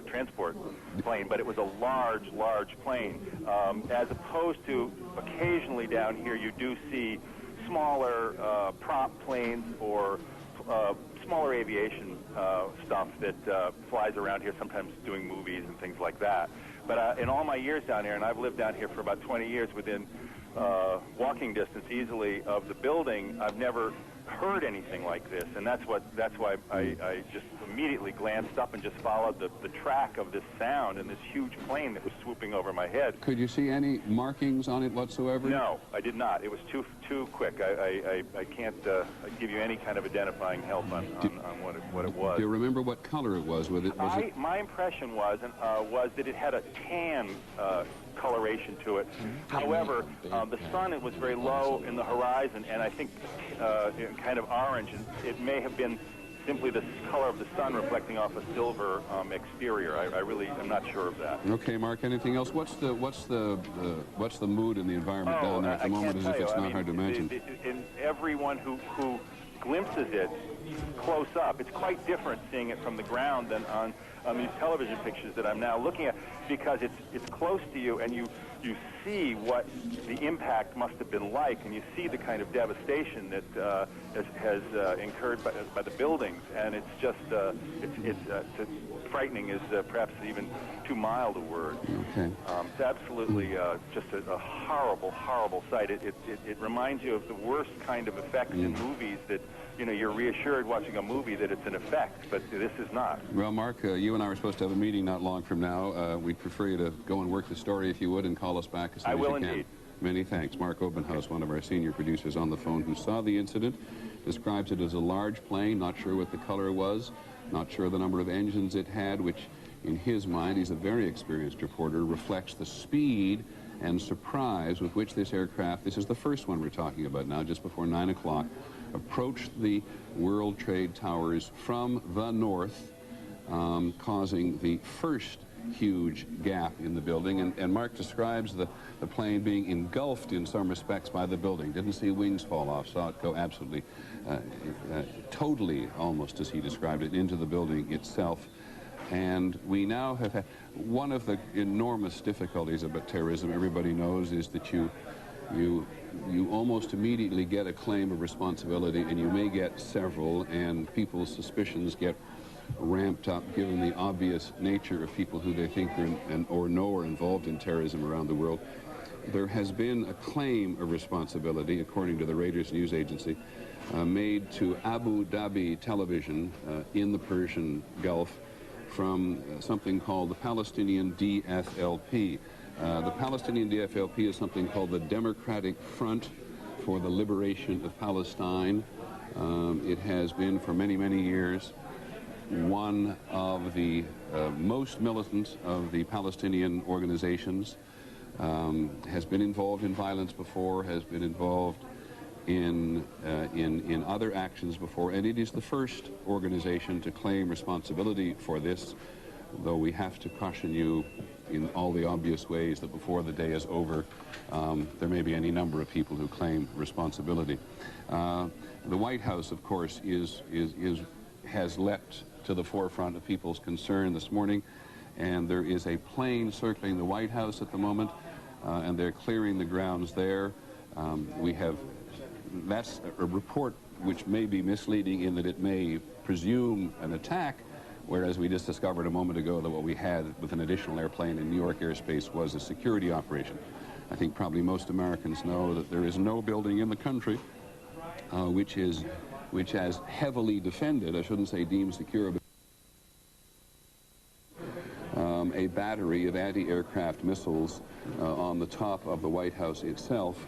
transport plane, but it was a large plane. As opposed to occasionally down here, you do see smaller prop planes or smaller aviation stuff that flies around here, sometimes doing movies and things like that. But in all my years down here, and I've lived down here for about 20 years, within walking distance easily of the building, I've never heard anything like this, and that's why I just immediately glanced up and just followed the track of this sound and this huge plane that was swooping over my head. Could you see any markings on it whatsoever? No, I did not. It was too quick. I can't give you any kind of identifying help on what it was. Do you remember what color it was? My impression was that it had a tan coloration to it. However, the sun, it was very low in the horizon, and I think kind of orange, and it may have been simply the color of the sun reflecting off a silver exterior. I really am not sure of that. Okay, Mark. Anything else? What's the mood in the environment down there at the moment? As if it's not hard to imagine. And everyone who glimpses it close up, it's quite different seeing it from the ground than on these television pictures that I'm now looking at, because it's close to you and you see what the impact must have been like, and you see the kind of devastation that has incurred by the buildings, and it's just frightening is perhaps even too mild a word. Okay. It's absolutely just a horrible sight. It reminds you of the worst kind of effects in movies that, you're reassured watching a movie that it's an effect, but this is not. Well, Mark, you and I are supposed to have a meeting not long from now. We'd prefer you to go and work the story, if you would, and call us back as soon as you can. I will indeed. Many thanks. Mark Obenhaus, one of our senior producers on the phone, who saw the incident, describes it as a large plane, not sure what the color was, not sure the number of engines it had, which in his mind, he's a very experienced reporter, reflects the speed and surprise with which this aircraft, this is the first one we're talking about now, just before 9 o'clock, approached the World Trade Towers from the north, causing the first huge gap in the building. And Mark describes the plane being engulfed in some respects by the building. Didn't see wings fall off, saw it go absolutely, totally, almost as he described it, into the building itself. And we now have had one of the enormous difficulties about terrorism, everybody knows, is that you almost immediately get a claim of responsibility, and you may get several, and people's suspicions get ramped up given the obvious nature of people who they think or know are involved in terrorism around the world. There has been a claim of responsibility, according to the Reuters news agency, made to Abu Dhabi television in the Persian Gulf from something called the Palestinian DFLP. The Palestinian DFLP is something called the Democratic Front for the Liberation of Palestine. It has been for many, many years one of the most militant of the Palestinian organizations, has been involved in violence before, has been involved in other actions before, and it is the first organization to claim responsibility for this, though we have to caution you in all the obvious ways that before the day is over, there may be any number of people who claim responsibility. The White House, of course, has leapt to the forefront of people's concern this morning, and there is a plane circling the White House at the moment, and they're clearing the grounds there. That's a report which may be misleading in that it may presume an attack, whereas we just discovered a moment ago that what we had with an additional airplane in New York airspace was a security operation. I think probably most Americans know that there is no building in the country which has heavily defended, I shouldn't say deemed secure, but a battery of anti-aircraft missiles on the top of the White House itself.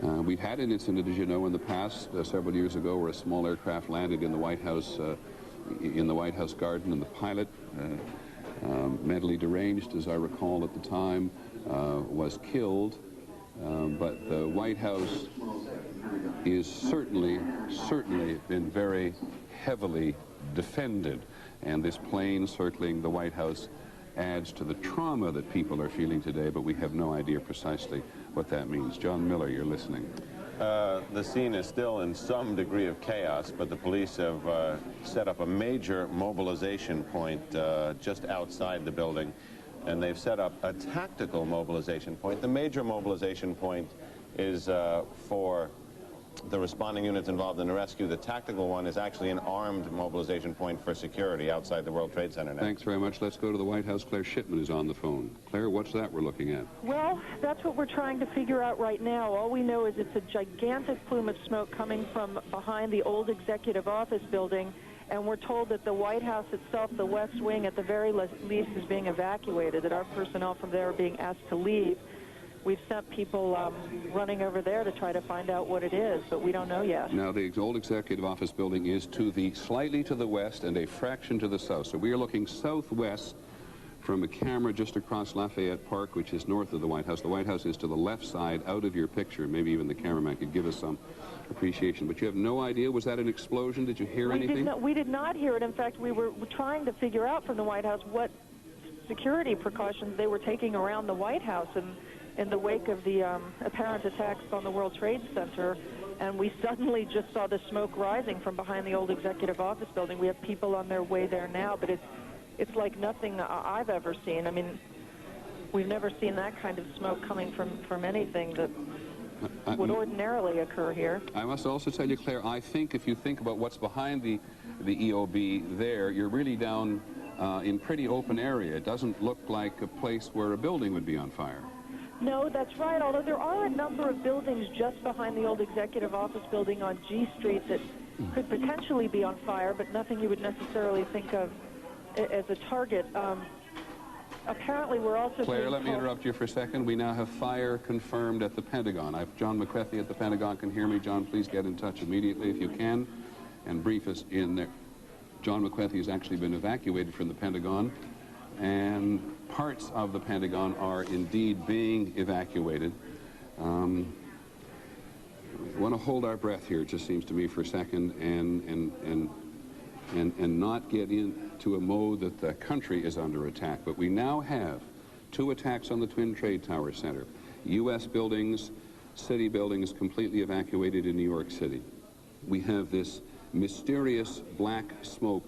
We've had an incident, as you know, in the past, several years ago, where a small aircraft landed in the White House garden, and the pilot, mentally deranged, as I recall at the time, was killed. But the White House is certainly been very heavily defended, and this plane circling the White House adds to the trauma that people are feeling today, but we have no idea precisely what that means. John Miller, you're listening. The scene is still in some degree of chaos, but the police have set up a major mobilization point just outside the building, and they've set up a tactical mobilization point. The major mobilization point is for the responding units involved in the rescue. The tactical one is actually an armed mobilization point for security outside the World Trade Center now. Thanks very much. Let's go to the White House. Claire Shipman is on the phone. Claire, what's that we're looking at? Well, that's what we're trying to figure out right now. All we know is it's a gigantic plume of smoke coming from behind the old executive office building, and we're told that the White House itself, the West Wing, at the very least is being evacuated, that our personnel from there are being asked to leave. We've sent people running over there to try to find out what it is, but we don't know yet. Now, the old executive office building is slightly to the west and a fraction to the south. So we are looking southwest from a camera just across Lafayette Park, which is north of the White House. The White House is to the left side, out of your picture. Maybe even the cameraman could give us some appreciation. But you have no idea. Was that an explosion? Did you hear anything? We did not hear it. In fact, we were trying to figure out from the White House what security precautions they were taking around the White House in the wake of the apparent attacks on the World Trade Center, and we suddenly just saw the smoke rising from behind the old executive office building. We have people on their way there now, but it's like nothing I've ever seen. I mean, we've never seen that kind of smoke coming from anything that would ordinarily occur here. I must also tell you, Claire, I think if you think about what's behind the EOB there, you're really down in pretty open area. It doesn't look like a place where a building would be on fire. No, that's right, although there are a number of buildings just behind the old executive office building on G Street that could potentially be on fire, but nothing you would necessarily think of as a target. Apparently, we're also Claire, let me interrupt you for a second. We now have fire confirmed at the Pentagon. John McCarthy at the Pentagon can hear me. John, please get in touch immediately if you can and brief us in there. John McCarthy has actually been evacuated from the Pentagon, and parts of the Pentagon are indeed being evacuated. We want to hold our breath here, it just seems to me, for a second, and not get into a mode that the country is under attack. But we now have 2 attacks on the Twin Trade Tower Center. U.S. buildings, city buildings completely evacuated in New York City. We have this mysterious black smoke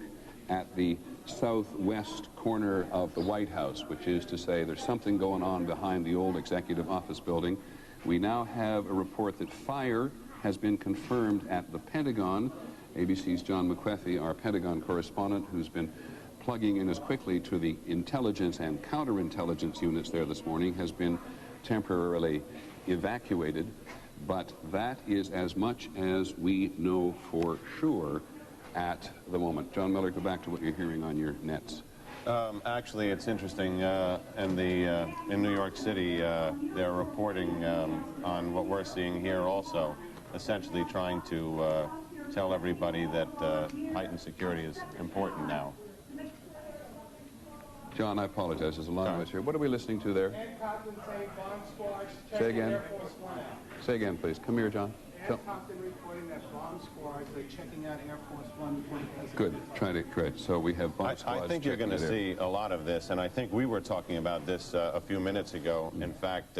at the southwest corner of the White House, which is to say there's something going on behind the old executive office building. We now have a report that fire has been confirmed at the Pentagon, ABC's John McQueffey, our Pentagon correspondent, who's been plugging in as quickly to the intelligence and counterintelligence units there this morning, has been temporarily evacuated, but that is as much as we know for sure at the moment. John Miller, go back to what you're hearing on your nets. Actually, it's interesting. In New York City, they're reporting on what we're seeing here also, essentially trying to tell everybody that heightened security is important now. John, I apologize. There's a lot of us here. What are we listening to there? Say again. Say again, please. Come here, John. Reporting that bomb squads are checking out Air Force One. Good. Try to correct. So we have bomb squads. I think you're going to see a lot of this, and I think we were talking about this a few minutes ago. In fact,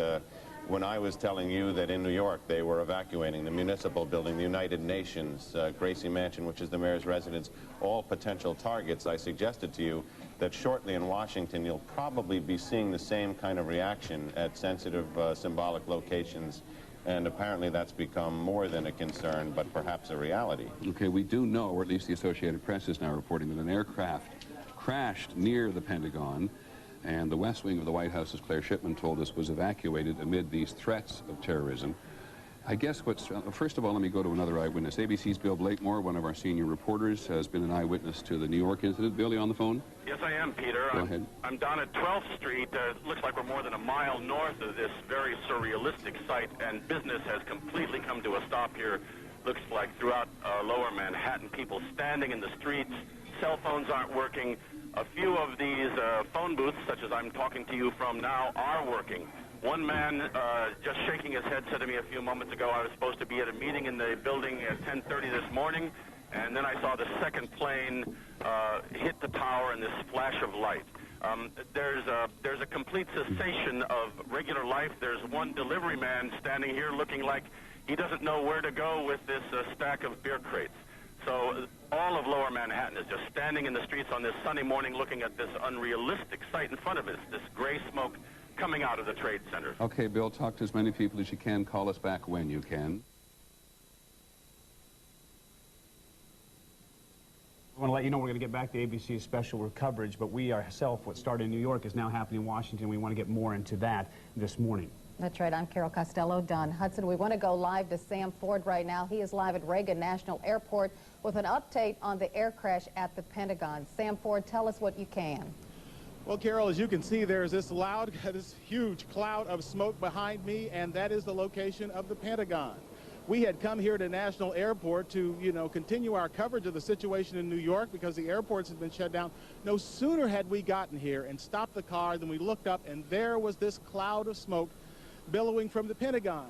when I was telling you that in New York they were evacuating the municipal building, the United Nations, Gracie Mansion, which is the mayor's residence, all potential targets, I suggested to you that shortly in Washington you'll probably be seeing the same kind of reaction at sensitive symbolic locations. And apparently that's become more than a concern, but perhaps a reality. Okay, we do know, or at least the Associated Press is now reporting, that an aircraft crashed near the Pentagon, and the West Wing of the White House, as Claire Shipman told us, was evacuated amid these threats of terrorism. I guess what's, first of all, let me go to another eyewitness. ABC's Bill Blakemore, one of our senior reporters, has been an eyewitness to the New York incident. Bill, you on the phone? Yes, I am, Peter. Go ahead. I'm down at 12th Street. It looks like we're more than a mile north of this very surrealistic site, and business has completely come to a stop here. Looks like throughout lower Manhattan, people standing in the streets, cell phones aren't working. A few of these phone booths, such as I'm talking to you from now, are working. One man just shaking his head said to me a few moments ago, I was supposed to be at a meeting in the building at 10:30 this morning, and then I saw the second plane hit the tower in this flash of light. There's a complete cessation of regular life. There's one delivery man standing here looking like he doesn't know where to go with this stack of beer crates. So all of lower Manhattan is just standing in the streets on this sunny morning looking at this unrealistic sight in front of us, this gray smoke coming out of the trade center. Okay, Bill, talk to as many people as you can. Call us back when you can. I want to let you know we're going to get back to ABC's special coverage, but we ourselves, what started in New York is now happening in Washington. We want to get more into that this morning. That's right. I'm Carol Costello. Don Hudson. We want to go live to Sam Ford right now. He is live at Reagan National Airport with an update on the air crash at the Pentagon. Sam Ford, tell us what you can. Well, Carol, as you can see, there's this huge cloud of smoke behind me, and that is the location of the Pentagon. We had come here to National Airport to, continue our coverage of the situation in New York because the airports had been shut down. No sooner had we gotten here and stopped the car than we looked up, and there was this cloud of smoke billowing from the Pentagon.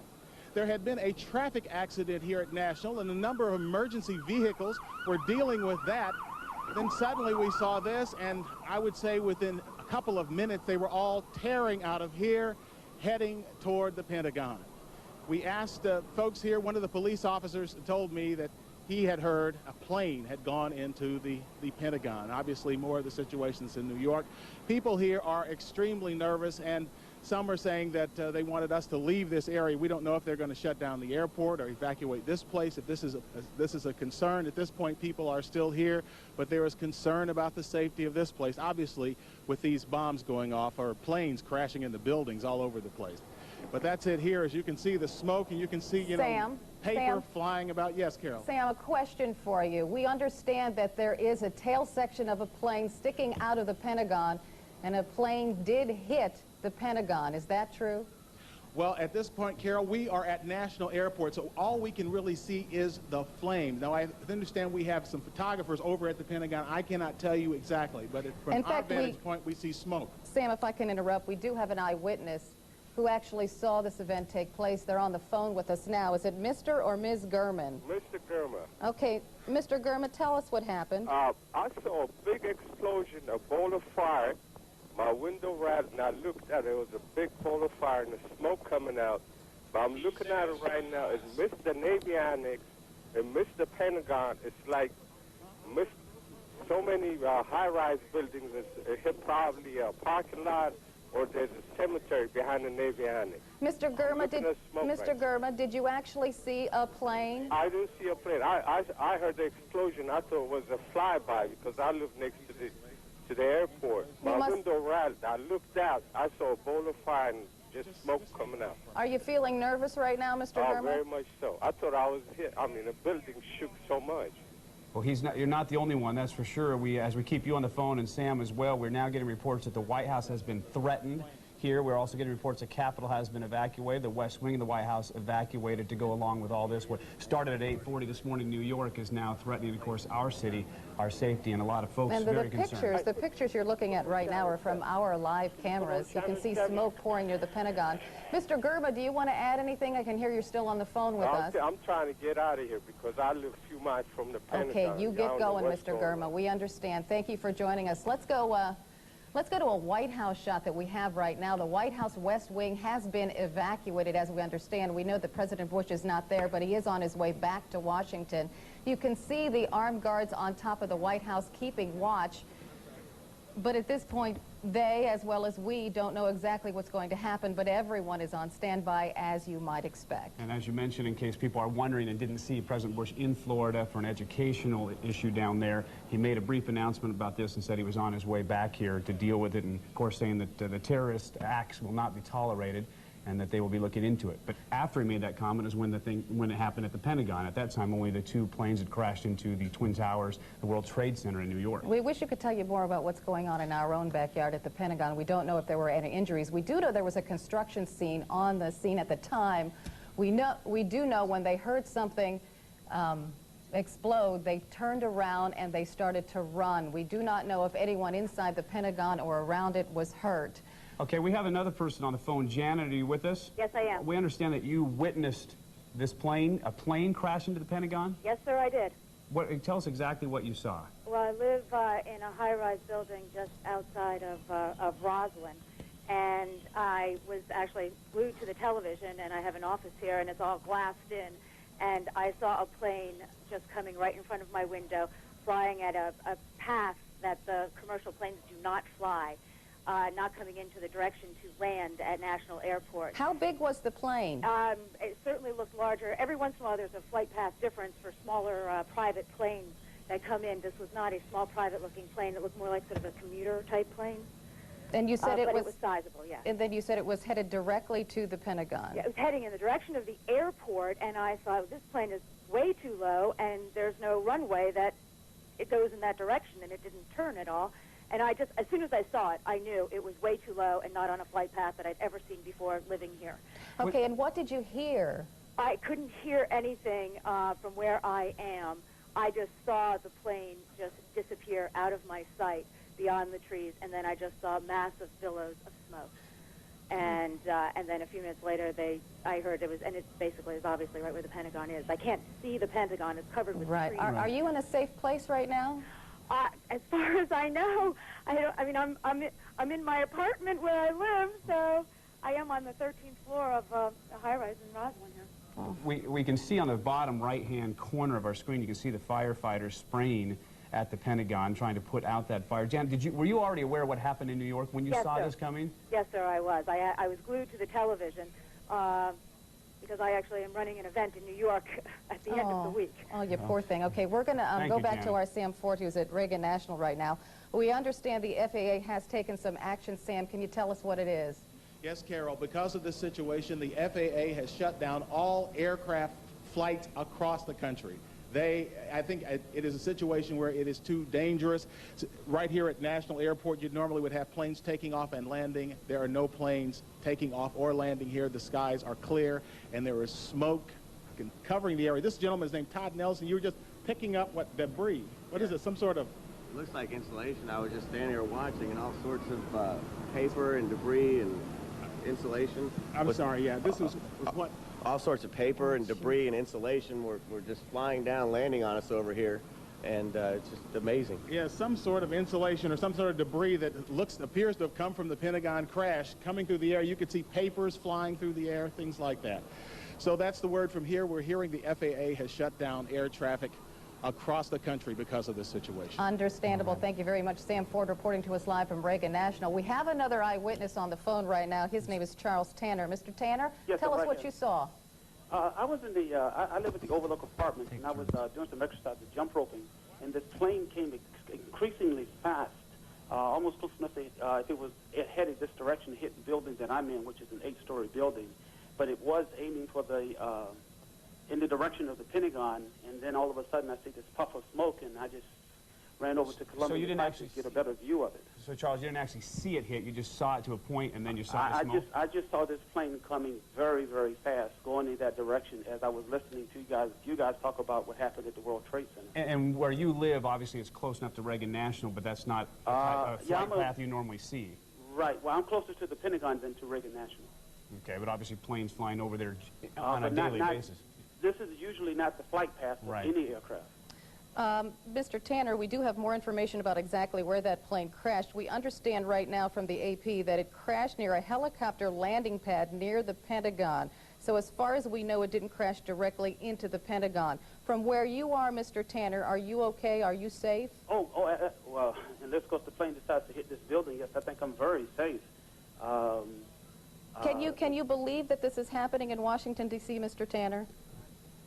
There had been a traffic accident here at National, and a number of emergency vehicles were dealing with that. Then suddenly we saw this, and I would say within a couple of minutes they were all tearing out of here, heading toward the Pentagon. We asked folks here. One of the police officers told me that he had heard a plane had gone into the Pentagon. Obviously more of the situations in New York. People here are extremely nervous, and some are saying that they wanted us to leave this area. We don't know if they're going to shut down the airport or evacuate this place. If this is a concern, at this point people are still here, but there is concern about the safety of this place, obviously with these bombs going off or planes crashing into buildings all over the place. But that's it here. As you can see the smoke, and you can see, paper flying about. Yes, Carol. Sam, a question for you. We understand that there is a tail section of a plane sticking out of the Pentagon, and a plane did hit the Pentagon. Is that true? Well, at this point, Carol, we are at National Airport, so all we can really see is the flame. Now, I understand we have some photographers over at the Pentagon. I cannot tell you exactly, but from our vantage point, we see smoke. Sam, if I can interrupt, we do have an eyewitness who actually saw this event take place. They're on the phone with us now. Is it Mr. or Ms. Gurman? Mr. Gurman. Okay, Mr. Gurman, tell us what happened. I saw a big explosion, a ball of fire. My window rattled, and I looked at it. It was a big ball of fire and the smoke coming out. But I'm looking at it right now. It's Mr. Navy Annex and Mr. Pentagon. It's like so many high-rise buildings. It's probably a parking lot or there's a cemetery behind the Navy Annex. Mr. Gurma, did you actually see a plane? I didn't see a plane. I heard the explosion. I thought it was a flyby because I live next to the airport. My window rattled. I looked out. I saw a bowl of fire and just smoke coming out. Are you feeling nervous right now, Mr. Gurma? Oh, very much so. I thought I was hit. I mean, the building shook so much. Well, you're not the only one, that's for sure. As we keep you on the phone, and Sam as well, we're now getting reports that the White House has been threatened here. We're also getting reports the Capitol has been evacuated, the West Wing of the White House evacuated to go along with all this. What started at 8:40 this morning, New York, is now threatening, of course, our city, our safety, and a lot of folks and very concerned. The pictures you're looking at right now are from our live cameras. You can see smoke pouring near the Pentagon. Mr. Gurma, do you want to add anything? I can hear you're still on the phone with us. I'm trying to get out of here because I live a few miles from the Pentagon. Okay, you get going, Mr. Gurma. We understand. Thank you for joining us. Let's go to a White House shot that we have right now. The White House West Wing has been evacuated, as we understand. We know that President Bush is not there, but he is on his way back to Washington. You can see the armed guards on top of the White House keeping watch. But at this point, they, as well as we, don't know exactly what's going to happen, but everyone is on standby, as you might expect. And as you mentioned, in case people are wondering and didn't see President Bush in Florida for an educational issue down there, he made a brief announcement about this and said he was on his way back here to deal with it, and of course saying that the terrorist acts will not be tolerated and that they will be looking into it. But after he made that comment is when it happened at the Pentagon. At that time, only the 2 planes had crashed into the Twin Towers, the World Trade Center in New York. We wish you could tell you more about what's going on in our own backyard at the Pentagon. We don't know if there were any injuries. We do know there was a construction scene on the scene at the time. We do know when they heard something explode, they turned around and they started to run. We do not know if anyone inside the Pentagon or around it was hurt. Okay, we have another person on the phone. Janet, are you with us? Yes, I am. We understand that you witnessed this plane, a plane crash into the Pentagon? Yes, sir, I did. Tell us exactly what you saw. Well, I live in a high-rise building just outside of Roslyn, and I was actually glued to the television, and I have an office here, and it's all glassed in, and I saw a plane just coming right in front of my window, flying at a path that the commercial planes do not fly. Not coming into the direction to land at National Airport. How big was the plane? It certainly looked larger. Every once in a while there's a flight path difference for smaller private planes that come in. This was not a small private-looking plane. It looked more like sort of a commuter-type plane. And you said it was sizable, yeah. And then you said it was headed directly to the Pentagon. Yeah, it was heading in the direction of the airport, and I thought, this plane is way too low, and there's no runway that it goes in that direction, and it didn't turn at all. And as soon as I saw it, I knew it was way too low and not on a flight path that I'd ever seen before living here. Okay, and what did you hear? I couldn't hear anything from where I am. I just saw the plane just disappear out of my sight beyond the trees, and then I just saw massive billows of smoke. And then a few minutes later, I heard it was, and it basically is obviously right where the Pentagon is. I can't see the Pentagon; it's covered with trees. Are you in a safe place right now? As far as I know, I'm in my apartment where I live, so I am on the 13th floor of a high-rise in Roslyn here. We can see on the bottom right-hand corner of our screen, you can see the firefighters spraying at the Pentagon, trying to put out that fire. Jan, were you already aware of what happened in New York when you saw this coming? Yes, sir, I was. I was glued to the television because I actually am running an event in New York at the end of the week. Oh, you poor thing. Okay, we're going to go back to our Sam Ford, who's at Reagan National right now. We understand the FAA has taken some action. Sam, can you tell us what it is? Yes, Carol. Because of this situation, the FAA has shut down all aircraft flights across the country. I think it is a situation where it is too dangerous. Right here at National Airport, you normally would have planes taking off and landing. There are no planes taking off or landing here. The skies are clear, and there is smoke covering the area. This gentleman is named Todd Nelson. You were just picking up what debris. What is it, some sort of... It looks like insulation. I was just standing here watching, and all sorts of paper and debris and insulation. I'm sorry, yeah, this was what... All sorts of paper and debris and insulation were just flying down, landing on us over here, and it's just amazing. Yeah, some sort of insulation or some sort of debris that appears to have come from the Pentagon crash coming through the air. You could see papers flying through the air, things like that. So that's the word from here. We're hearing the FAA has shut down air traffic across the country because of this situation. Understandable. Thank you very much. Sam Ford reporting to us live from Reagan National. We have another eyewitness on the phone right now. His name is Charles Tanner. Mr. Tanner, yes, tell us what you saw. I was in the, I live at the Overlook Apartments, and I was doing some exercise, jump roping, and this plane came increasingly fast, almost close enough that if it headed this direction, it hit the building that I'm in, which is an 8-story building, but it was aiming for the, in the direction of the Pentagon, and then all of a sudden I see this puff of smoke, and I just ran over to Columbia so you didn't actually to get a better view of it. So Charles, you didn't actually see it hit, you just saw it to a point and then you saw the smoke? I just saw this plane coming very, very fast, going in that direction as I was listening to you guys talk about what happened at the World Trade Center. And where you live, obviously it's close enough to Reagan National, but that's not a flight path you normally see. Right, well I'm closer to the Pentagon than to Reagan National. Okay, but obviously planes flying over there on a daily basis. This is usually not the flight path of any aircraft. Mr. Tanner, we do have more information about exactly where that plane crashed. We understand right now from the AP that it crashed near a helicopter landing pad near the Pentagon. So as far as we know, it didn't crash directly into the Pentagon. From where you are, Mr. Tanner, are you okay? Are you safe? Well, unless, of course, the plane decides to hit this building, yes, I think I'm very safe. Can you believe that this is happening in Washington, D.C., Mr. Tanner?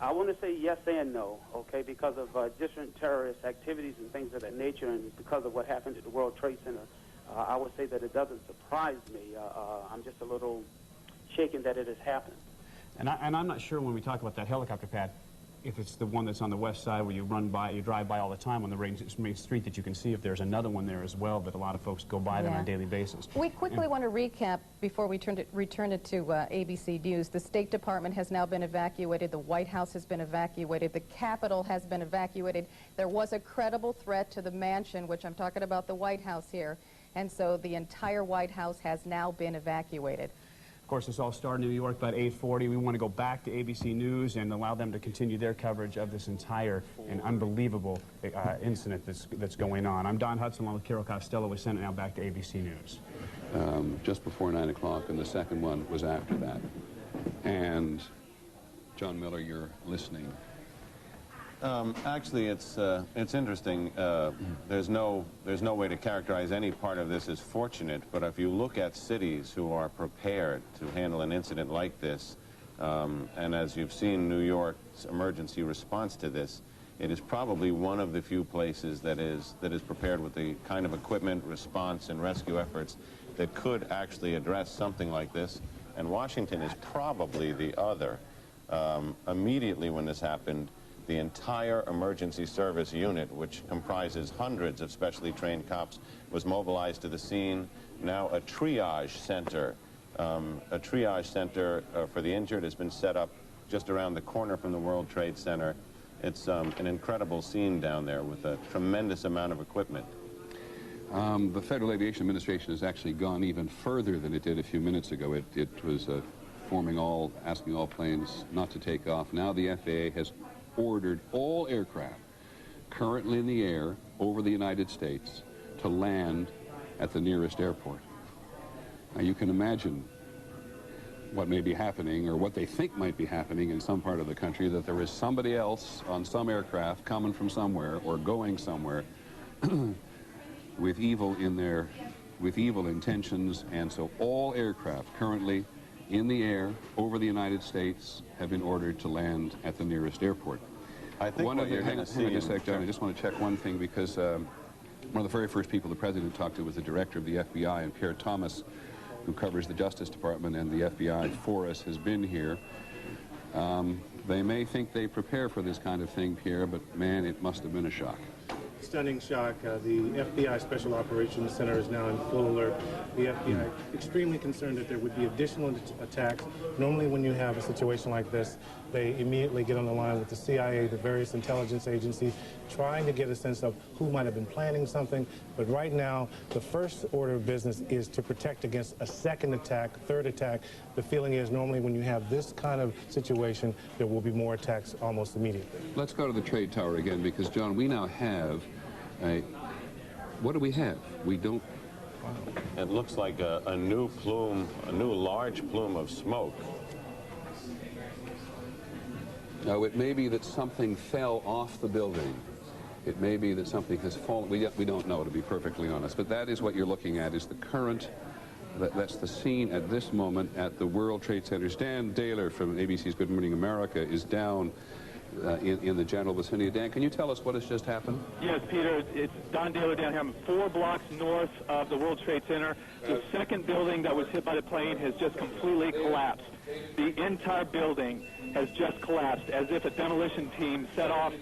I want to say yes and no, okay, because of different terrorist activities and things of that nature, and because of what happened at the World Trade Center, I would say that it doesn't surprise me. I'm just a little shaken that it has happened. And I'm not sure when we talk about that helicopter pad, if it's the one that's on the west side where you drive by all the time on the main street, that you can see if there's another one there as well that a lot of folks go by there on a daily basis. We quickly want to recap before we return it to ABC News. The State Department has now been evacuated. The White House has been evacuated. The Capitol has been evacuated. There was a credible threat to the mansion, which I'm talking about the White House here, and so the entire White House has now been evacuated. Of course, this all started in New York about 8:40. We want to go back to ABC News and allow them to continue their coverage of this entire and unbelievable incident that's going on. I'm Don Hudson along with Carol Costello. We send it now back to ABC News. Just before 9 o'clock, and the second one was after that. And John Miller, you're listening. Actually, it's interesting. There's no way to characterize any part of this as fortunate, but if you look at cities who are prepared to handle an incident like this, and as you've seen New York's emergency response to this, it is probably one of the few places that is prepared with the kind of equipment, response, and rescue efforts that could actually address something like this. And Washington is probably the other. Immediately when this happened, the entire emergency service unit, which comprises hundreds of specially trained cops, was mobilized to the scene. Now a triage center for the injured has been set up just around the corner from the World Trade Center. It's an incredible scene down there with a tremendous amount of equipment. The Federal Aviation Administration has actually gone even further than it did a few minutes ago. It was asking all planes not to take off. Now the FAA has ordered all aircraft currently in the air over the United States to land at the nearest airport. Now you can imagine what may be happening, or what they think might be happening in some part of the country, that there is somebody else on some aircraft coming from somewhere or going somewhere with evil intentions, and so all aircraft currently in the air over the United States have been ordered to land at the nearest airport. I think what you're going to see... Hang on a sec, John. I just want to check one thing, because one of the very first people the President talked to was the director of the FBI, and Pierre Thomas, who covers the Justice Department and the FBI for us, has been here. They may think they prepare for this kind of thing, Pierre, but man, it must have been a shock. Stunning shock. The FBI Special Operations Center is now in full alert. The FBI extremely concerned that there would be additional attacks. Normally when you have a situation like this, they immediately get on the line with the CIA, the various intelligence agencies, trying to get a sense of who might have been planning something. But right now, the first order of business is to protect against a second attack, third attack. The feeling is normally when you have this kind of situation, there will be more attacks almost immediately. Let's go to the trade tower again, because, John, we now have what do we have? We don't... It looks like a new plume, a new large plume of smoke. Now, it may be that something fell off the building It may be that something has fallen. We don't know, to be perfectly honest. But that is what you're looking at, is the current. That's the scene at this moment at the World Trade Center. Dan Daler from ABC's Good Morning America is down in the general vicinity. Dan, can you tell us what has just happened? Yes, Peter, it's Don Daler down here. I'm 4 blocks north of the World Trade Center. The second building that was hit by the plane has just completely collapsed. The entire building has just collapsed, as if a demolition team set off.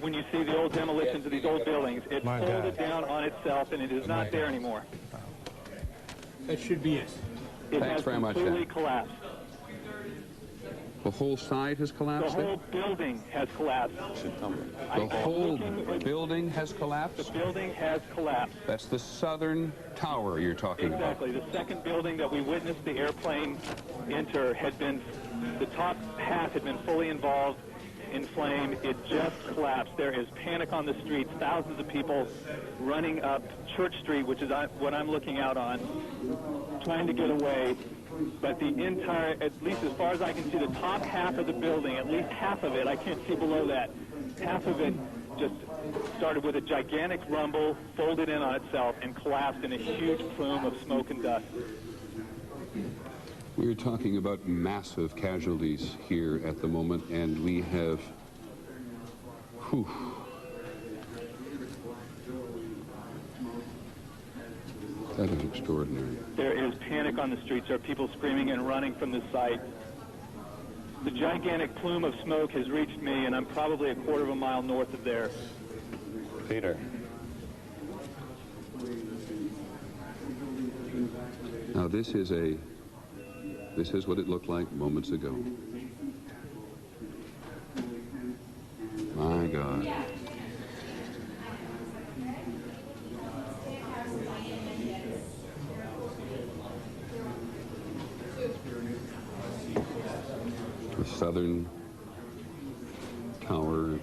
When you see the old demolitions of these old buildings, it folded down on itself, and it is not there anymore. That should be it. Thanks very much, completely collapsed. The whole side has collapsed? The whole building has collapsed. The whole building has collapsed? The building has collapsed. That's the southern tower you're talking about. Exactly. The second building that we witnessed the airplane enter had been, the top half had been fully involved in flame. It just collapsed. There is panic on the streets. Thousands of people running up Church Street, which is what I'm looking out on, trying to get away. But the entire, at least as far as I can see, the top half of the building, at least half of it, I can't see below that, half of it just started with a gigantic rumble, folded in on itself, and collapsed in a huge plume of smoke and dust. We're talking about massive casualties here at the moment, and we have, that is extraordinary. There is panic on the streets. There are people screaming and running from the site. The gigantic plume of smoke has reached me, and I'm probably a quarter of a mile north of there. Peter. Now this is what it looked like moments ago. My God. The southern tower,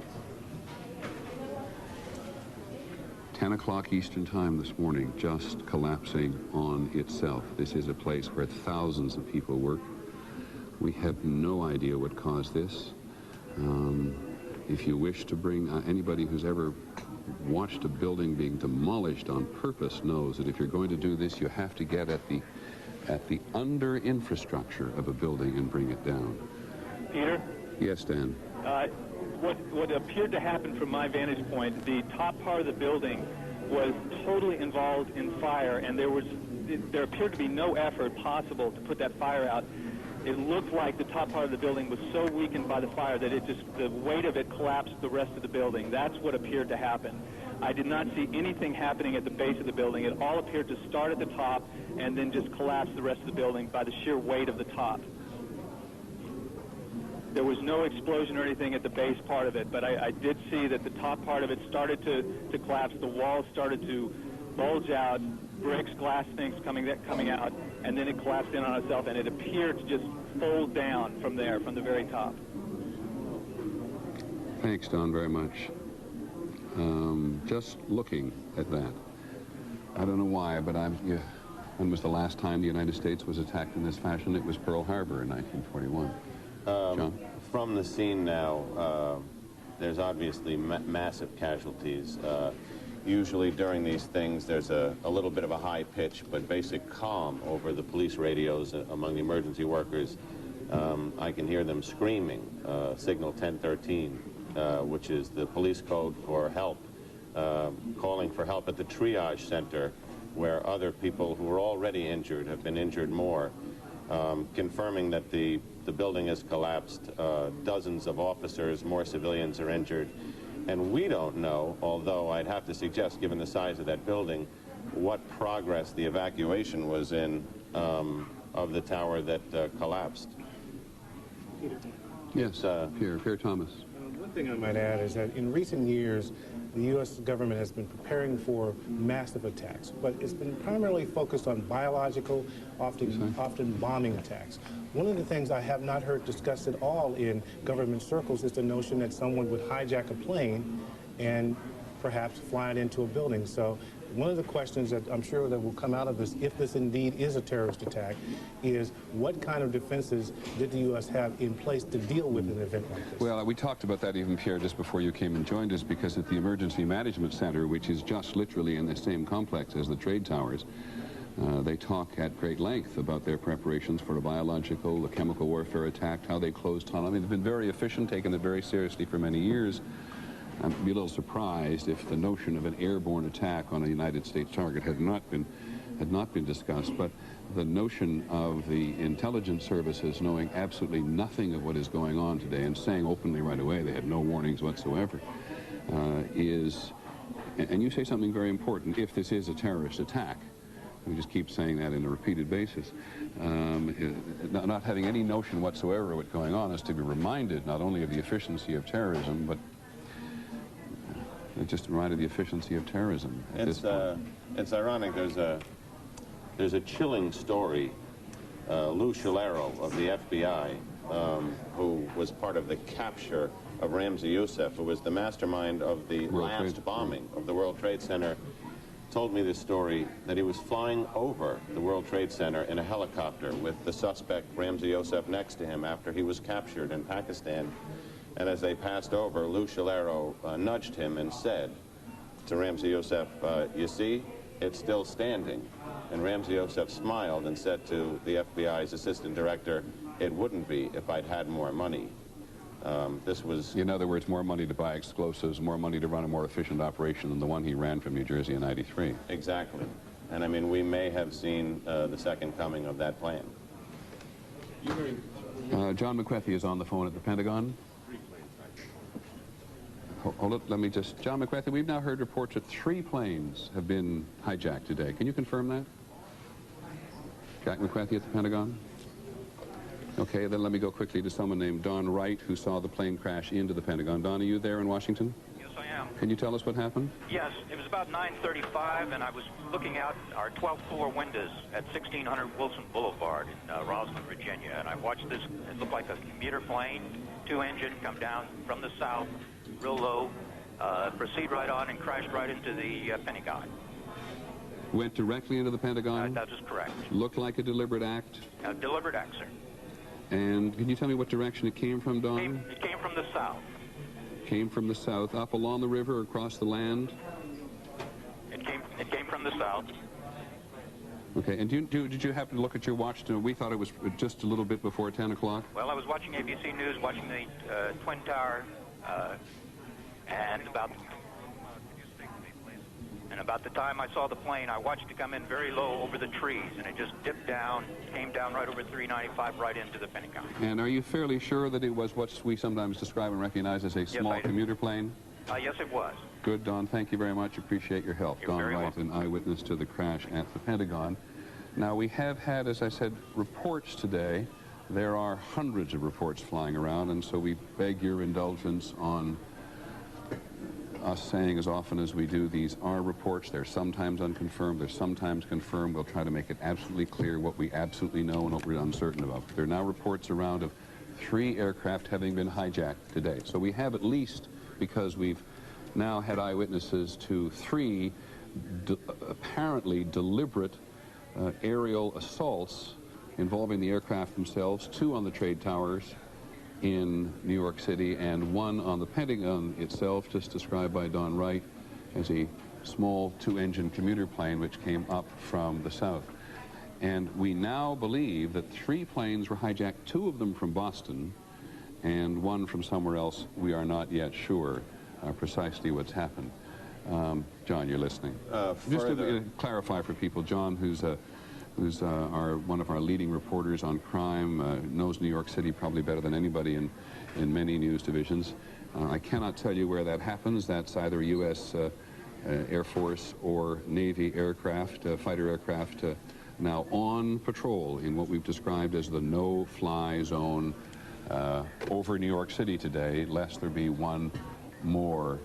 10 o'clock Eastern time this morning, just collapsing on itself. This is a place where thousands of people work. We have no idea what caused this. If you wish to bring anybody who's ever watched a building being demolished on purpose knows that if you're going to do this, you have to get at the under infrastructure of a building and bring it down. Peter? Yes, Dan. What appeared to happen from my vantage point, the top part of the building was totally involved in fire, and there appeared to be no effort possible to put that fire out. It looked like the top part of the building was so weakened by the fire that the weight of it collapsed the rest of the building. That's what appeared to happen. I did not see anything happening at the base of the building. It all appeared to start at the top and then just collapse the rest of the building by the sheer weight of the top. There was no explosion or anything at the base part of it, but I did see that the top part of it started to collapse. The walls started to bulge out, bricks, glass things coming out, and then it collapsed in on itself, and it appeared to just fold down from there, from the very top. Thanks, Don, very much. Just looking at that, I don't know why, but when was the last time the United States was attacked in this fashion? It was Pearl Harbor in 1941. John? From the scene now, there's obviously massive casualties. Usually during these things, there's a little bit of a high pitch, but basic calm over the police radios among the emergency workers. I can hear them screaming, signal 1013, which is the police code for help, calling for help at the triage center, where other people who were already injured have been injured more, confirming that the building has collapsed. Dozens of officers, more civilians are injured. And we don't know, although I'd have to suggest, given the size of that building, what progress the evacuation was in of the tower that collapsed. Yes, Pierre Thomas. One thing I might add is that in recent years, the U.S. government has been preparing for massive attacks, but it's been primarily focused on biological, often bombing attacks. One of the things I have not heard discussed at all in government circles is the notion that someone would hijack a plane and perhaps fly it into a building. So one of the questions that I'm sure that will come out of this, if this indeed is a terrorist attack, is what kind of defenses did the U.S. have in place to deal with an event like this? Well, we talked about that even, Pierre, just before you came and joined us, because at the Emergency Management Center, which is just literally in the same complex as the trade towers, they talk at great length about their preparations for a biological, a chemical warfare attack, how they closed tunnel. I mean, they've been very efficient, taken it very seriously for many years. I'd be a little surprised if the notion of an airborne attack on a United States target had not been discussed. But the notion of the intelligence services knowing absolutely nothing of what is going on today and saying openly right away they had no warnings whatsoever is, and you say something very important, if this is a terrorist attack. We just keep saying that on a repeated basis. Not having any notion whatsoever of what's going on is to be reminded not only of the efficiency of terrorism, but just reminded the efficiency of terrorism. It's ironic. There's a chilling story. Lou Scalero of the FBI, who was part of the capture of Ramzi Youssef, who was the mastermind of the last bombing of the World Trade Center, told me this story, that he was flying over the World Trade Center in a helicopter with the suspect, Ramzi Youssef, next to him after he was captured in Pakistan. And as they passed over, Lou Scalero nudged him and said to Ramzi Youssef, you see, it's still standing. And Ramzi Youssef smiled and said to the FBI's assistant director, it wouldn't be if I'd had more money. This was... In other words, more money to buy explosives, more money to run a more efficient operation than the one he ran from New Jersey in '93. Exactly. And I mean, we may have seen the second coming of that plan. John McWethy is on the phone at the Pentagon. Hold it, let me just... John McWethy, we've now heard reports that 3 planes have been hijacked today. Can you confirm that? Jack McWethy at the Pentagon? Okay, then let me go quickly to someone named Don Wright, who saw the plane crash into the Pentagon. Don, are you there in Washington? Yes, I am. Can you tell us what happened? Yes, it was about 9:35, and I was looking out our 12th floor windows at 1600 Wilson Boulevard in Roswell, Virginia, and I watched this. It looked like a commuter plane, 2-engine, come down from the south, real low, proceed right on, and crashed right into the Pentagon. Went directly into the Pentagon? That is correct. Looked like a deliberate act? A deliberate act, sir. And can you tell me what direction it came from, Don? It came from the south. Came from the south, up along the river, across the land? It came from the south. Okay, and did you happen to look at your watch? We thought it was just a little bit before 10 o'clock. Well, I was watching ABC News, watching the Twin Tower, and about the time I saw the plane, I watched it come in very low over the trees, and it just dipped down, came down right over 395, right into the Pentagon. And are you fairly sure that it was what we sometimes describe and recognize as a small commuter plane? Yes, it was. Good, Don. Thank you very much. Appreciate your help. You're Don very Wright, welcome. an eyewitness to the crash at the Pentagon. Now, we have had, as I said, reports today. There are hundreds of reports flying around, and so we beg your indulgence on us saying as often as we do, these are reports. They're sometimes unconfirmed. They're sometimes confirmed. We'll try to make it absolutely clear what we absolutely know and what we're uncertain about. There are now reports around of 3 aircraft having been hijacked today. So we have at least, because we've now had eyewitnesses to 3 apparently deliberate aerial assaults involving the aircraft themselves, 2 on the trade towers in New York City, and 1 on the Pentagon itself, just described by Don Wright as a small 2-engine commuter plane which came up from the south. And we now believe that 3 planes were hijacked, 2 of them from Boston and 1 from somewhere else. We are not yet sure precisely what's happened. John, you're listening. Just to clarify for people, John, who's one of our leading reporters on crime, knows New York City probably better than anybody in many news divisions. I cannot tell you where that happens. That's either U.S. Air Force or Navy aircraft, fighter aircraft, now on patrol in what we've described as the no-fly zone over New York City today, lest there be one more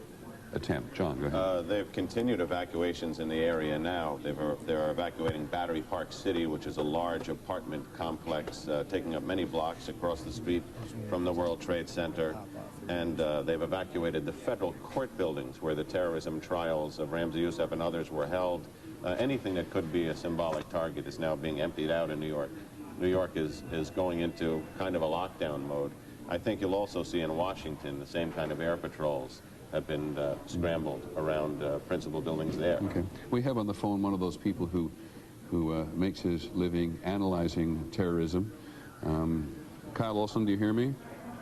attempt. John, go ahead. They've continued evacuations in the area now. They're evacuating Battery Park City, which is a large apartment complex taking up many blocks across the street from the World Trade Center. and they've evacuated the federal court buildings where the terrorism trials of Ramzi Youssef and others were held. Anything that could be a symbolic target is now being emptied out in New York. New York is going into kind of a lockdown mode. I think you'll also see in Washington the same kind of air patrols have been scrambled around principal buildings there. Okay. We have on the phone one of those people who makes his living analyzing terrorism. Kyle Olson, do you hear me?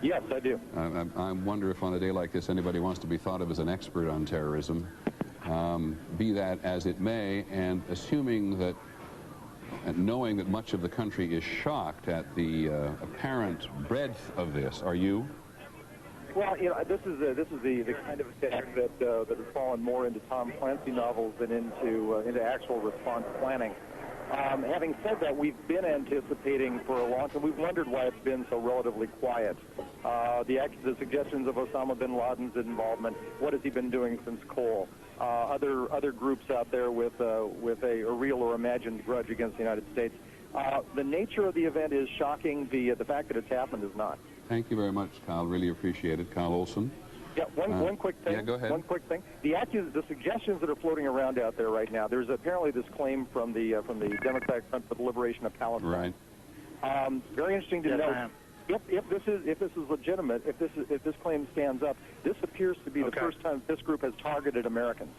Yes, I do. I wonder if on a day like this anybody wants to be thought of as an expert on terrorism. Be that as it may, and assuming that, and knowing that much of the country is shocked at the apparent breadth of this, are you? Well, you know, this is the kind of attack that has fallen more into Tom Clancy novels than into actual response planning. Having said that, we've been anticipating for a long time. We've wondered why it's been so relatively quiet. The suggestions of Osama bin Laden's involvement. What has he been doing since Cole? Other groups out there with a real or imagined grudge against the United States. The nature of the event is shocking. The fact that it's happened is not. Thank you very much, Kyle. Really appreciate it. Kyle Olson. Yeah, one quick thing. Yeah, go ahead. One quick thing. The suggestions that are floating around out there right now. There's apparently this claim from the Democratic Front for the Liberation of Palestine. Right. Very interesting to know. If this is legitimate, if this claim stands up, this appears to be the first time this group has targeted Americans.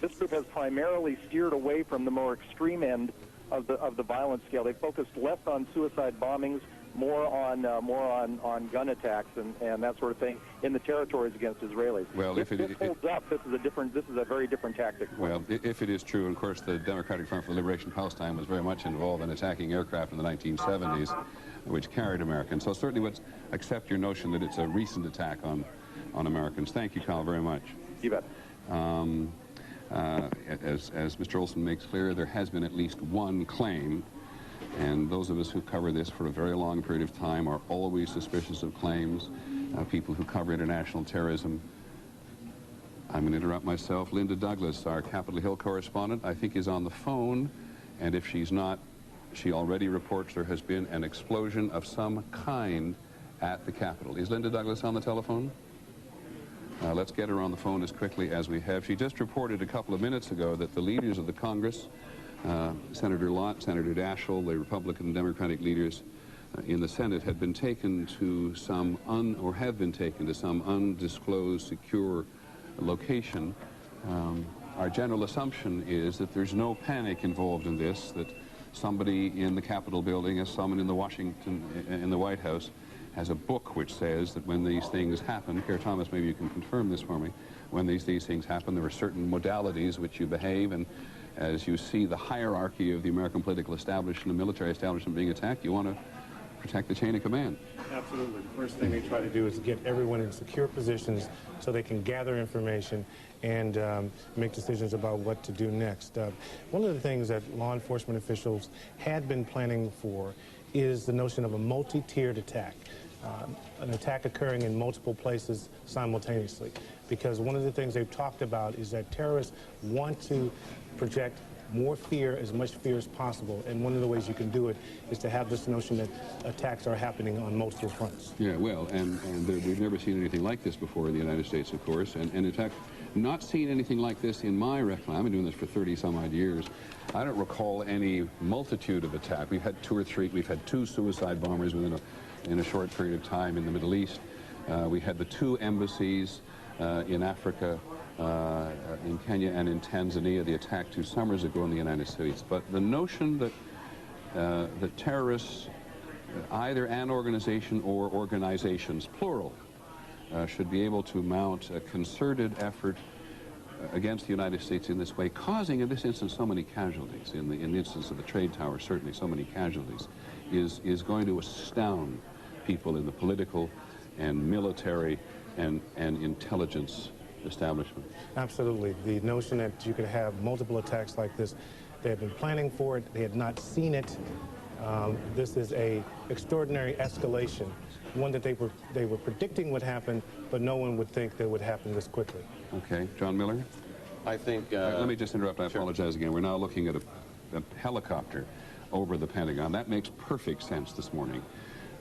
This group has primarily steered away from the more extreme end of the violence scale. They focused less on suicide bombings, more on gun attacks and that sort of thing in the territories against Israelis. Well, if this holds up, this is a very different tactic. Well, if it is true, and of course the Democratic Front for the Liberation of Palestine was very much involved in attacking aircraft in the 1970s, which carried Americans. So certainly let's accept your notion that it's a recent attack on Americans. Thank you, Kyle, very much. You bet. As Mr. Olson makes clear, there has been at least one claim, and those of us who cover this for a very long period of time are always suspicious of claims. People who cover international terrorism. I'm going to interrupt myself. Linda Douglas, our Capitol Hill correspondent, I think is on the phone, and if she's not, she already reports there has been an explosion of some kind at the Capitol. Is Linda Douglas on the telephone? Let's get her on the phone as quickly as we have. She just reported a couple of minutes ago that the leaders of the Congress, Senator Lott, Senator Daschle, the Republican and Democratic leaders in the Senate, had been taken to some undisclosed secure location. Our general assumption is that there's no panic involved in this, that somebody in the Capitol building, as someone in the White House, has a book which says that when these things happen, here, Thomas, maybe you can confirm this for me, when these things happen, there are certain modalities which you behave, and as you see the hierarchy of the American political establishment and military establishment being attacked, you want to protect the chain of command. Absolutely. The first thing they try to do is get everyone in secure positions so they can gather information and make decisions about what to do next. One of the things that law enforcement officials had been planning for is the notion of a multi-tiered attack. An attack occurring in multiple places simultaneously. Because one of the things they've talked about is that terrorists want to project more fear, as much fear as possible. And one of the ways you can do it is to have this notion that attacks are happening on multiple fronts. Yeah, well, and we've never seen anything like this before in the United States, of course. And in fact, not seen anything like this in my recollection. I've been doing this for 30-some-odd years. I don't recall any multitude of attacks. We've had 2 or 3. We've had 2 suicide bombers in a short period of time in the Middle East. We had the 2 embassies in Africa, in Kenya and in Tanzania, the attack 2 summers ago in the United States. But the notion that the terrorists, either an organization or organizations, plural, should be able to mount a concerted effort against the United States in this way, causing in this instance so many casualties, in the instance of the trade tower certainly so many casualties, is going to astound people in the political and military and intelligence establishment. Absolutely. The notion that you could have multiple attacks like this, they had been planning for it, they had not seen it. This is an extraordinary escalation, one that they were predicting would happen, but no one would think that would happen this quickly. Okay. John Miller? I think... let me just interrupt. I apologize again. We're now looking at a helicopter over the Pentagon. That makes perfect sense this morning.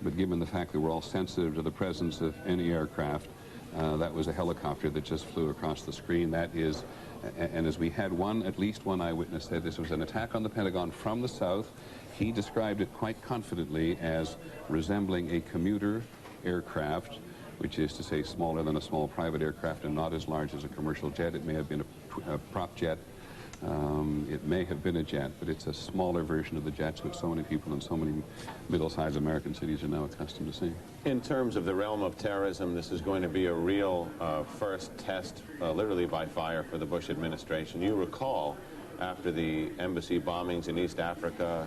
But given the fact that we're all sensitive to the presence of any aircraft, That was a helicopter that just flew across the screen. That is, and as we had at least one eyewitness said this was an attack on the Pentagon from the south. He described it quite confidently as resembling a commuter aircraft, which is to say smaller than a small private aircraft and not as large as a commercial jet. It may have been a prop jet. It may have been a jet, but it's a smaller version of the jets which so many people in so many middle-sized American cities are now accustomed to seeing. In terms of the realm of terrorism, this is going to be a real first test, literally by fire, for the Bush administration. You recall, after the embassy bombings in East Africa,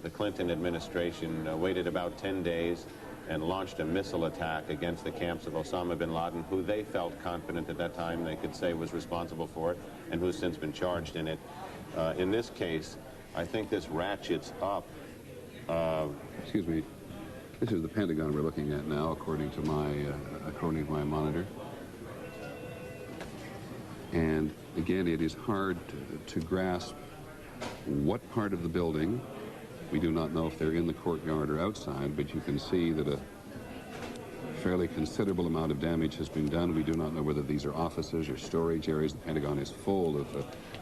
the Clinton administration waited about 10 days and launched a missile attack against the camps of Osama bin Laden, who they felt confident at that time they could say was responsible for it, and who's since been charged in it. In this case, I think this ratchets up. Excuse me. This is the Pentagon we're looking at now, according to my monitor. And again, it is hard to grasp what part of the building. We do not know if they're in the courtyard or outside, but you can see that a fairly considerable amount of damage has been done. We do not know whether these are offices or storage areas. The Pentagon is full of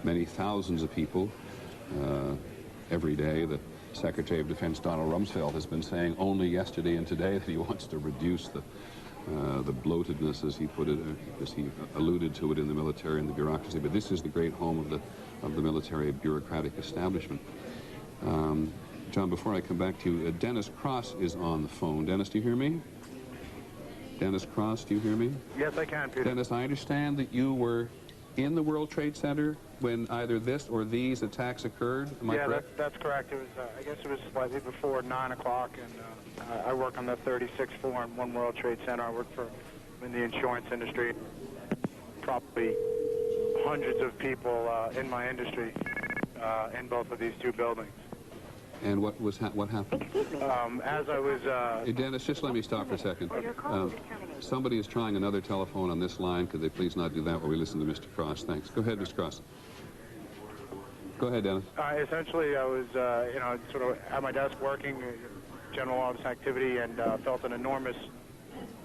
many thousands of people every day. The Secretary of Defense, Donald Rumsfeld, has been saying only yesterday and today that he wants to reduce the bloatedness, as he put it, as he alluded to it in the military and the bureaucracy. But this is the great home of the military bureaucratic establishment. John, before I come back to you, Dennis Cross is on the phone. Dennis, do you hear me? Dennis Cross, do you hear me? Yes, I can, Peter. Dennis, I understand that you were in the World Trade Center when either this or these attacks occurred. Am I correct? That's correct. It was, I guess it was slightly before 9 o'clock, and I work on the 36th floor in One World Trade Center. I work in the insurance industry. Probably hundreds of people in my industry in both of these two buildings. And what happened? As I was... Hey, Dennis, just let me stop for a second. Somebody is trying another telephone on this line. Could they please not do that while we listen to Mr. Cross? Thanks. Go ahead, Mr. Cross. Go ahead, Dennis. Essentially, I was, sort of at my desk working, general office activity, and felt an enormous...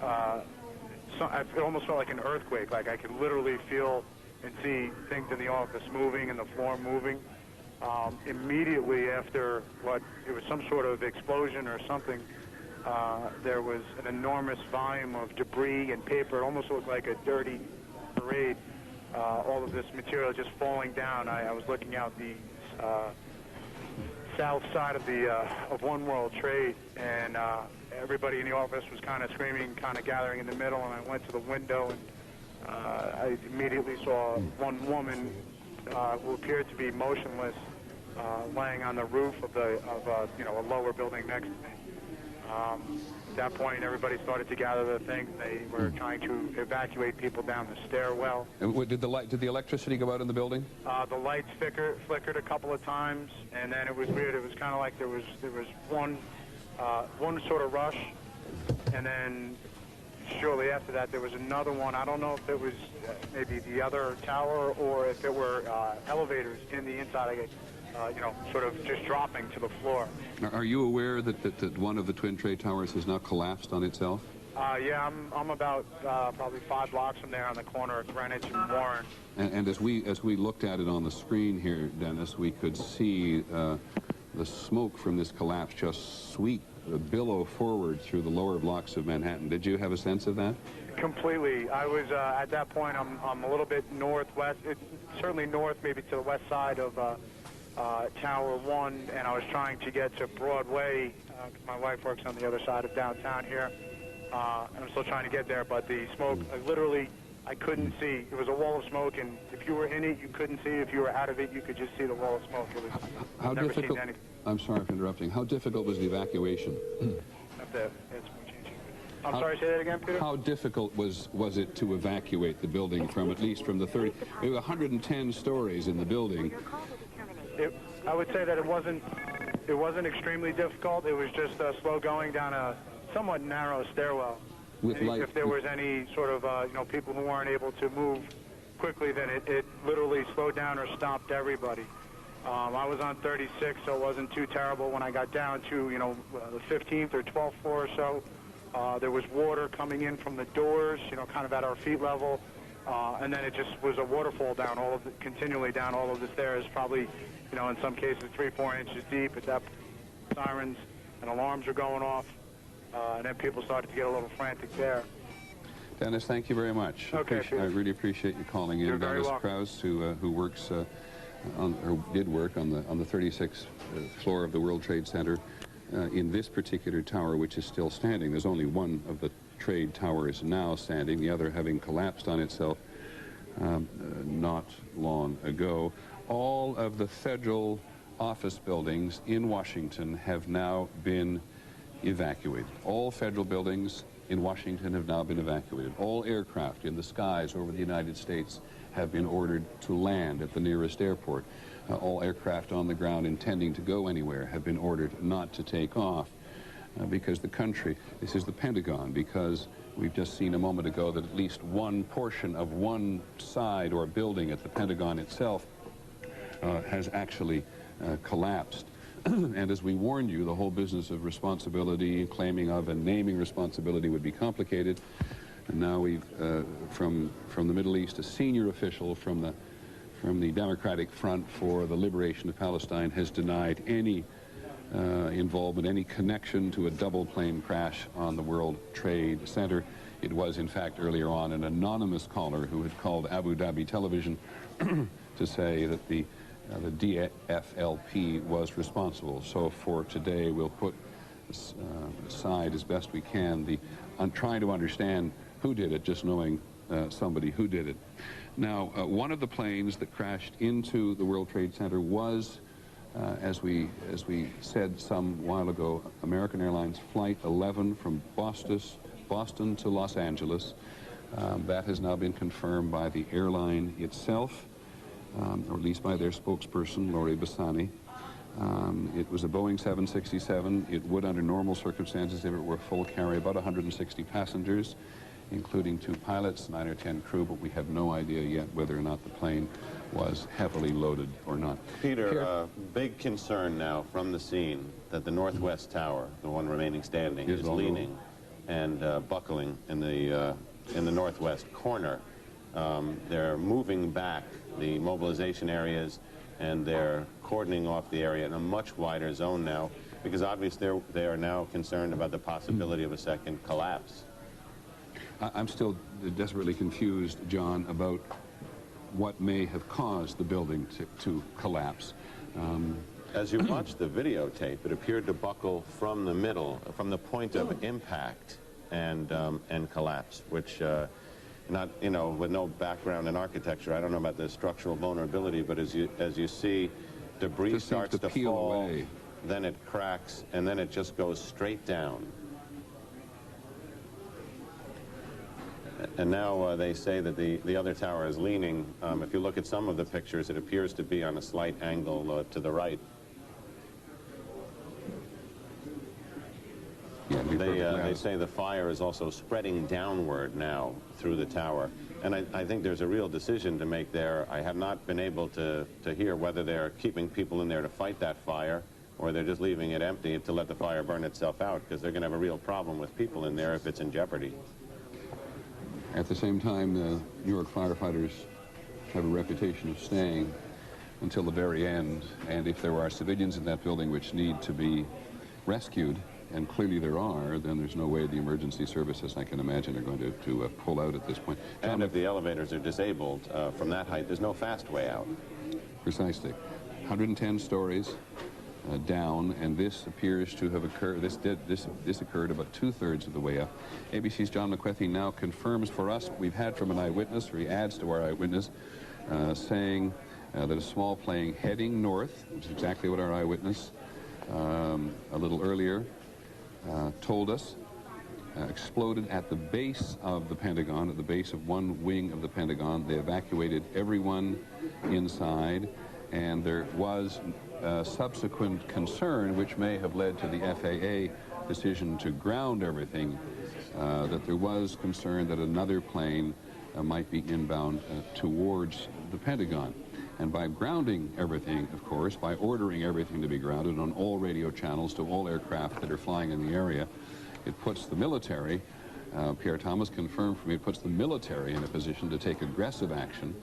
it almost felt like an earthquake. Like I could literally feel and see things in the office moving and the floor moving. Immediately after it was some sort of explosion or something, there was an enormous volume of debris and paper. It almost looked like a dirty parade. All of this material just falling down. I was looking out the south side of One World Trade, and everybody in the office was kind of screaming, kind of gathering in the middle, and I went to the window, and I immediately saw one woman who appeared to be motionless, laying on the roof of a lower building next to me. At that point, everybody started to gather their things. They were trying to evacuate people down the stairwell. And did the electricity go out in the building? The lights flickered a couple of times, and then it was weird. It was kind of like there was one sort of rush, and then shortly after that, there was another one. I don't know if it was maybe the other tower or if it were elevators in the inside. Sort of just dropping to the floor. Are you aware that one of the Twin Trade Towers has now collapsed on itself? Yeah, I'm about probably 5 blocks from there on the corner of Greenwich and Warren. And as we looked at it on the screen here, Dennis, we could see the smoke from this collapse just billow forward through the lower blocks of Manhattan. Did you have a sense of that? Completely. I was at that point. I'm a little bit northwest, certainly north, maybe to the west side of Tower 1, and I was trying to get to Broadway. My wife works on the other side of downtown here, and I'm still trying to get there. But the smoke, I couldn't see. It was a wall of smoke, and if you were in it, you couldn't see. If you were out of it, you could just see the wall of smoke. It was, how never difficult? seen anything. I'm sorry for interrupting. How difficult was the evacuation? I'm sorry, say that again, Peter? How difficult was it to evacuate the building from, at least from the 30? There were 110 stories in the building. I would say that it wasn't extremely difficult. It was just slow going down a somewhat narrow stairwell. If there was any sort of people who weren't able to move quickly, then it literally slowed down or stopped everybody. I was on 36, so it wasn't too terrible. When I got down to the 15th or 12th floor or so, There was water coming in from the doors, you know, kind of at our feet level. And then it just was a waterfall down continually down all of the stairs, probably, you know, in some cases 3-4 inches deep. At that, sirens and alarms were going off, and then people started to get a little frantic there. Dennis, thank you very much. Okay, I really appreciate you calling in. You're very Dennis welcome. Krause, who works or did work on the 36th floor of the World Trade Center in this particular tower, which is still standing. There's only one of the trade towers now standing, the other having collapsed on itself not long ago. All of the federal office buildings in Washington have now been evacuated. All federal buildings in Washington have now been evacuated. All aircraft in the skies over the United States have been ordered to land at the nearest airport. All aircraft on the ground intending to go anywhere have been ordered not to take off. Because the country, this is the Pentagon, because we've just seen a moment ago that at least one portion of one side or building at the Pentagon itself has actually collapsed. And as we warned you, the whole business of responsibility, claiming of and naming responsibility would be complicated. And now we've, from the Middle East, a senior official from the Democratic Front for the Liberation of Palestine has denied any involvement, any connection to a double plane crash on the World Trade Center. It was, in fact, earlier on an anonymous caller who had called Abu Dhabi television to say that the DFLP was responsible. So for today, we'll put aside as best we can on trying to understand who did it, just knowing somebody who did it. Now, one of the planes that crashed into the World Trade Center was as we said some while ago, American Airlines Flight 11 from Boston to Los Angeles. That has now been confirmed by the airline itself, or at least by their spokesperson, Lori Bassani. It was a Boeing 767. It would, under normal circumstances, if it were full, carry about 160 passengers, including 2 pilots, 9 or 10 crew, but we have no idea yet whether or not the plane was heavily loaded or not. Peter, big concern now from the scene that the Northwest Tower, the one remaining standing, is leaning and buckling in the northwest corner. They're moving back the mobilization areas, and they're cordoning off the area in a much wider zone now, because obviously they are now concerned about the possibility of a second collapse. I'm still desperately confused, John, about what may have caused the building to collapse. As you watch the videotape, it appeared to buckle from the middle, from the point of impact and collapse, which, not, you know, with no background in architecture, I don't know about the structural vulnerability, but as you see, debris starts to fall away. Then it cracks, and then it just goes straight down. And now they say that the other tower is leaning. If you look at some of the pictures, it appears to be on a slight angle to the right. They say the fire is also spreading downward now through the tower. And I think there's a real decision to make there. I have not been able to hear whether they're keeping people in there to fight that fire, or they're just leaving it empty to let the fire burn itself out, because they're going to have a real problem with people in there if it's in jeopardy. At the same time, New York firefighters have a reputation of staying until the very end, and if there are civilians in that building which need to be rescued, and clearly there are, then there's no way the emergency services, I can imagine, are going to pull out at this point. And if the elevators are disabled from that height, there's no fast way out. Precisely. 110 stories down, and this appears to have occurred, this occurred about 2/3 of the way up. ABC's John McWethy now confirms for us what we've had from an eyewitness, or he adds to our eyewitness, saying that a small plane heading north, which is exactly what our eyewitness a little earlier told us, exploded at the base of the Pentagon, at the base of one wing of the Pentagon. They evacuated everyone inside, and there was subsequent concern, which may have led to the FAA decision to ground everything, that there was concern that another plane might be inbound towards the Pentagon. And by grounding everything, of course, by ordering everything to be grounded on all radio channels to all aircraft that are flying in the area, It puts the military, Pierre Thomas confirmed for me, it puts the military in a position to take aggressive action,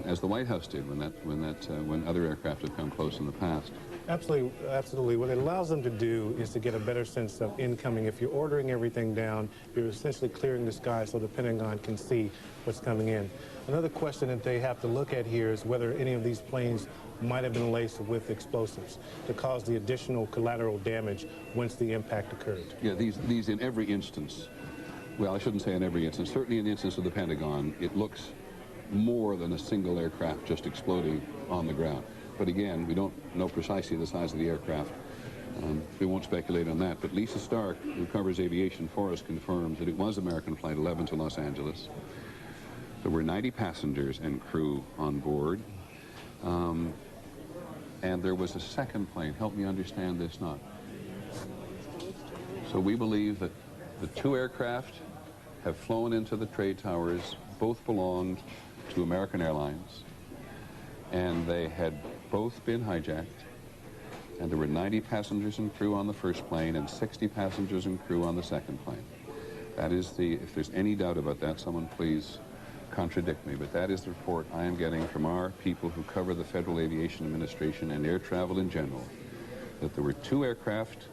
as the White House did when other aircraft have come close in the past. Absolutely, absolutely. What it allows them to do is to get a better sense of incoming. If you're ordering everything down, you're essentially clearing the sky so the Pentagon can see what's coming in. Another question that they have to look at here is whether any of these planes might have been laced with explosives to cause the additional collateral damage once the impact occurred. Yeah, these in every instance, well, I shouldn't say in every instance, certainly in the instance of the Pentagon, it looks more than a single aircraft just exploding on the ground. But again, we don't know precisely the size of the aircraft. We won't speculate on that. But Lisa Stark, who covers aviation for us, confirms that it was American Flight 11 to Los Angeles. There were 90 passengers and crew on board. And there was a second plane. Help me understand this now. So we believe that the two aircraft have flown into the trade towers. Both belonged to American Airlines. And they had both been hijacked, and there were 90 passengers and crew on the first plane and 60 passengers and crew on the second plane. That is if there's any doubt about that, someone please contradict me, but that is the report I am getting from our people who cover the Federal Aviation Administration and air travel in general, that there were two aircraft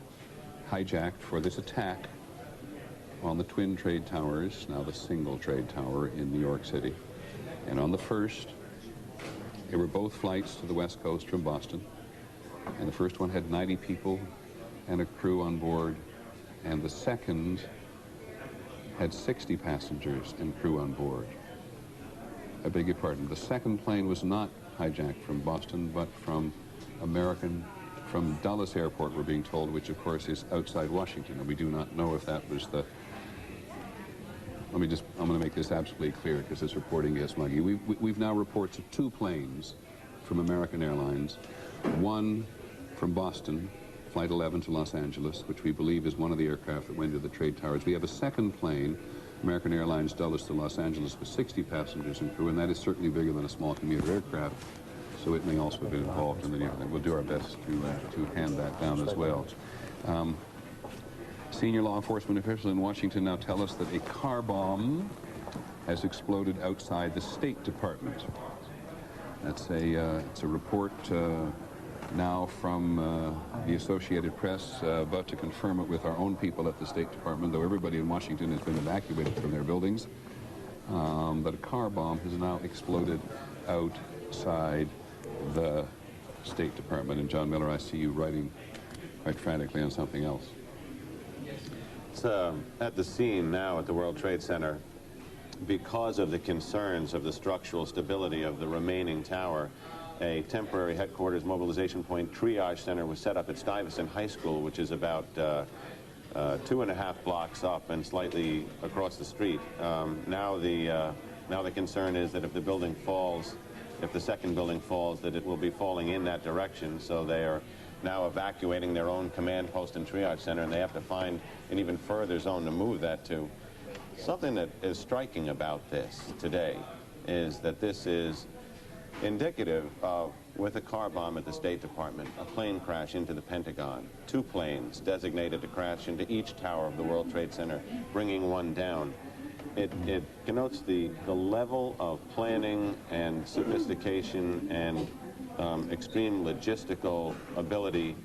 hijacked for this attack on the twin trade towers, now the single trade tower in New York City. And on the first, they were both flights to the West Coast from Boston, and the first one had 90 people and a crew on board, and the second had 60 passengers and crew on board. I beg your pardon. The second plane was not hijacked from Boston, but from Dulles Airport, we're being told, which of course is outside Washington, and we do not know if that was the... I'm going to make this absolutely clear because this reporting gets muggy. We've now reports of two planes from American Airlines, one from Boston, Flight 11 to Los Angeles, which we believe is one of the aircraft that went to the trade towers. We have a second plane, American Airlines Dulles to Los Angeles, with 60 passengers and crew, and that is certainly bigger than a small commuter aircraft, so it may also have been involved in the near thing. We'll do our best to hand that down as well. Senior law enforcement officials in Washington now tell us that a car bomb has exploded outside the State Department. That's it's a report now from the Associated Press, about to confirm it with our own people at the State Department, though everybody in Washington has been evacuated from their buildings. But a car bomb has now exploded outside the State Department. And John Miller, I see you writing quite frantically on something else. It's at the scene now at the World Trade Center because of the concerns of the structural stability of the remaining tower. A temporary headquarters mobilization point triage center was set up at Stuyvesant High School, which is about 2.5 blocks up and slightly across the street. Now the concern is that if the building falls, if the second building falls, that it will be falling in that direction. So they are now evacuating their own command post and triage center, and they have to find an even further zone to move that to. Something that is striking about this today is that this is indicative of, with a car bomb at the State Department, a plane crash into the Pentagon, two planes designated to crash into each tower of the World Trade Center, bringing one down. It connotes the level of planning and sophistication and extreme logistical ability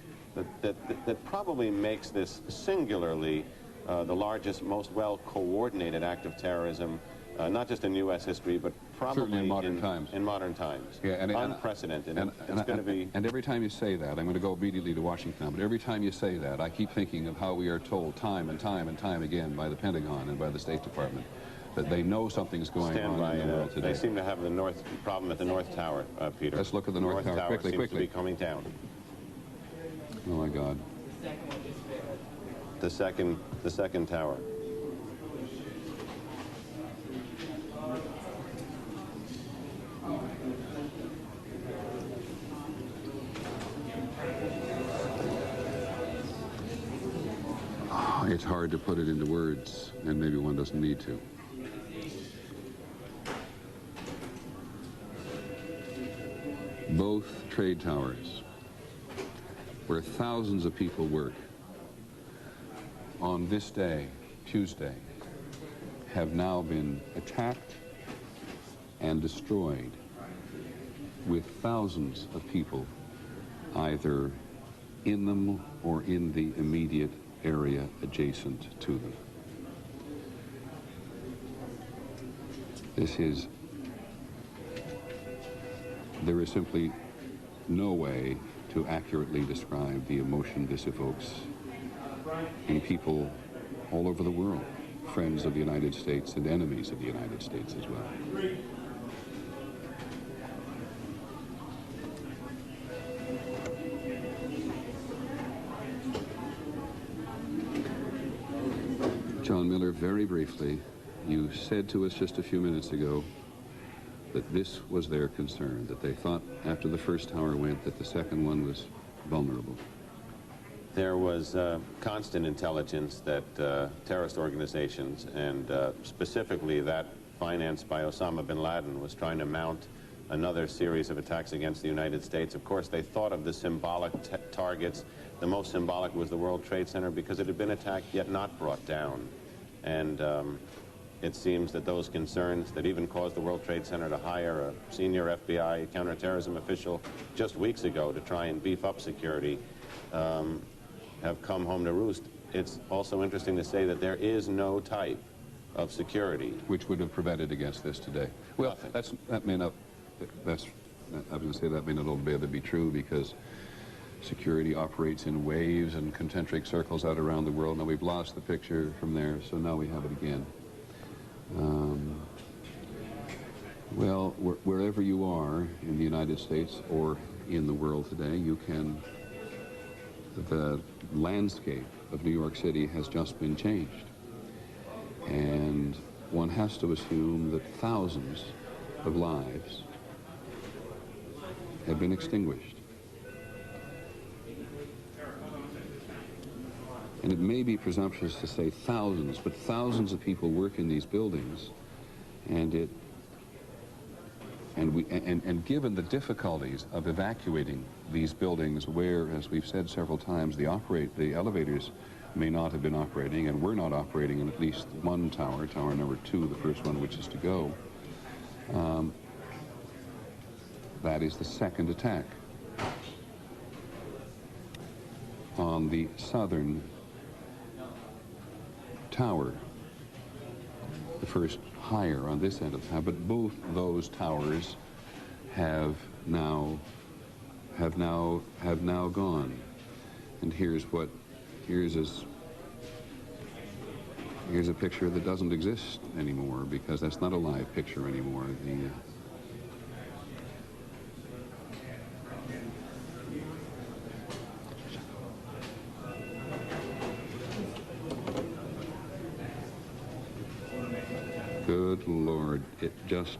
that probably makes this singularly the largest, most well-coordinated act of terrorism, not just in U.S. history, but probably in modern times. In modern times. Yeah, unprecedented. And every time you say that, I'm going to go immediately to Washington now, but every time you say that, I keep thinking of how we are told time and time and time again by the Pentagon and by the State Department that they know something's going on in the world today. They seem to have the problem at the North Tower, Peter. Let's look at the North Tower quickly. Seems to be coming down. Oh my God. The second tower. It's hard to put it into words, and maybe one doesn't need to. Both trade towers, where thousands of people work, on this day, Tuesday, have now been attacked and destroyed, with thousands of people either in them or in the immediate area adjacent to them. There is simply no way to accurately describe the emotion this evokes in people all over the world, friends of the United States and enemies of the United States as well. John Miller, very briefly, you said to us just a few minutes ago that this was their concern, that they thought after the first tower went that the second one was vulnerable. There was constant intelligence that terrorist organizations, and specifically that financed by Osama bin Laden, was trying to mount another series of attacks against the United States. Of course, they thought of the symbolic targets. The most symbolic was the World Trade Center because it had been attacked yet not brought down. And it seems that those concerns that even caused the World Trade Center to hire a senior FBI counterterrorism official just weeks ago to try and beef up security have come home to roost. It's also interesting to say that there is no type of security which would have prevented against this today. Well, that may not. I was going to say that may not altogether be true, because security operates in waves and concentric circles out around the world. Now we've lost the picture from there, so now we have it again. Well, wherever you are in the United States or in the world today, the landscape of New York City has just been changed. And one has to assume that thousands of lives have been extinguished. And it may be presumptuous to say thousands, but thousands of people work in these buildings, and given the difficulties of evacuating these buildings, where, as we've said several times, the elevators may not have been operating, and were not operating in at least one tower, tower number 2, the first one which is to go. That is the second attack on the southern tower, the first higher on this end of town, but both those towers have now gone. And here's a picture that doesn't exist anymore, because that's not a live picture anymore. Good Lord, it just...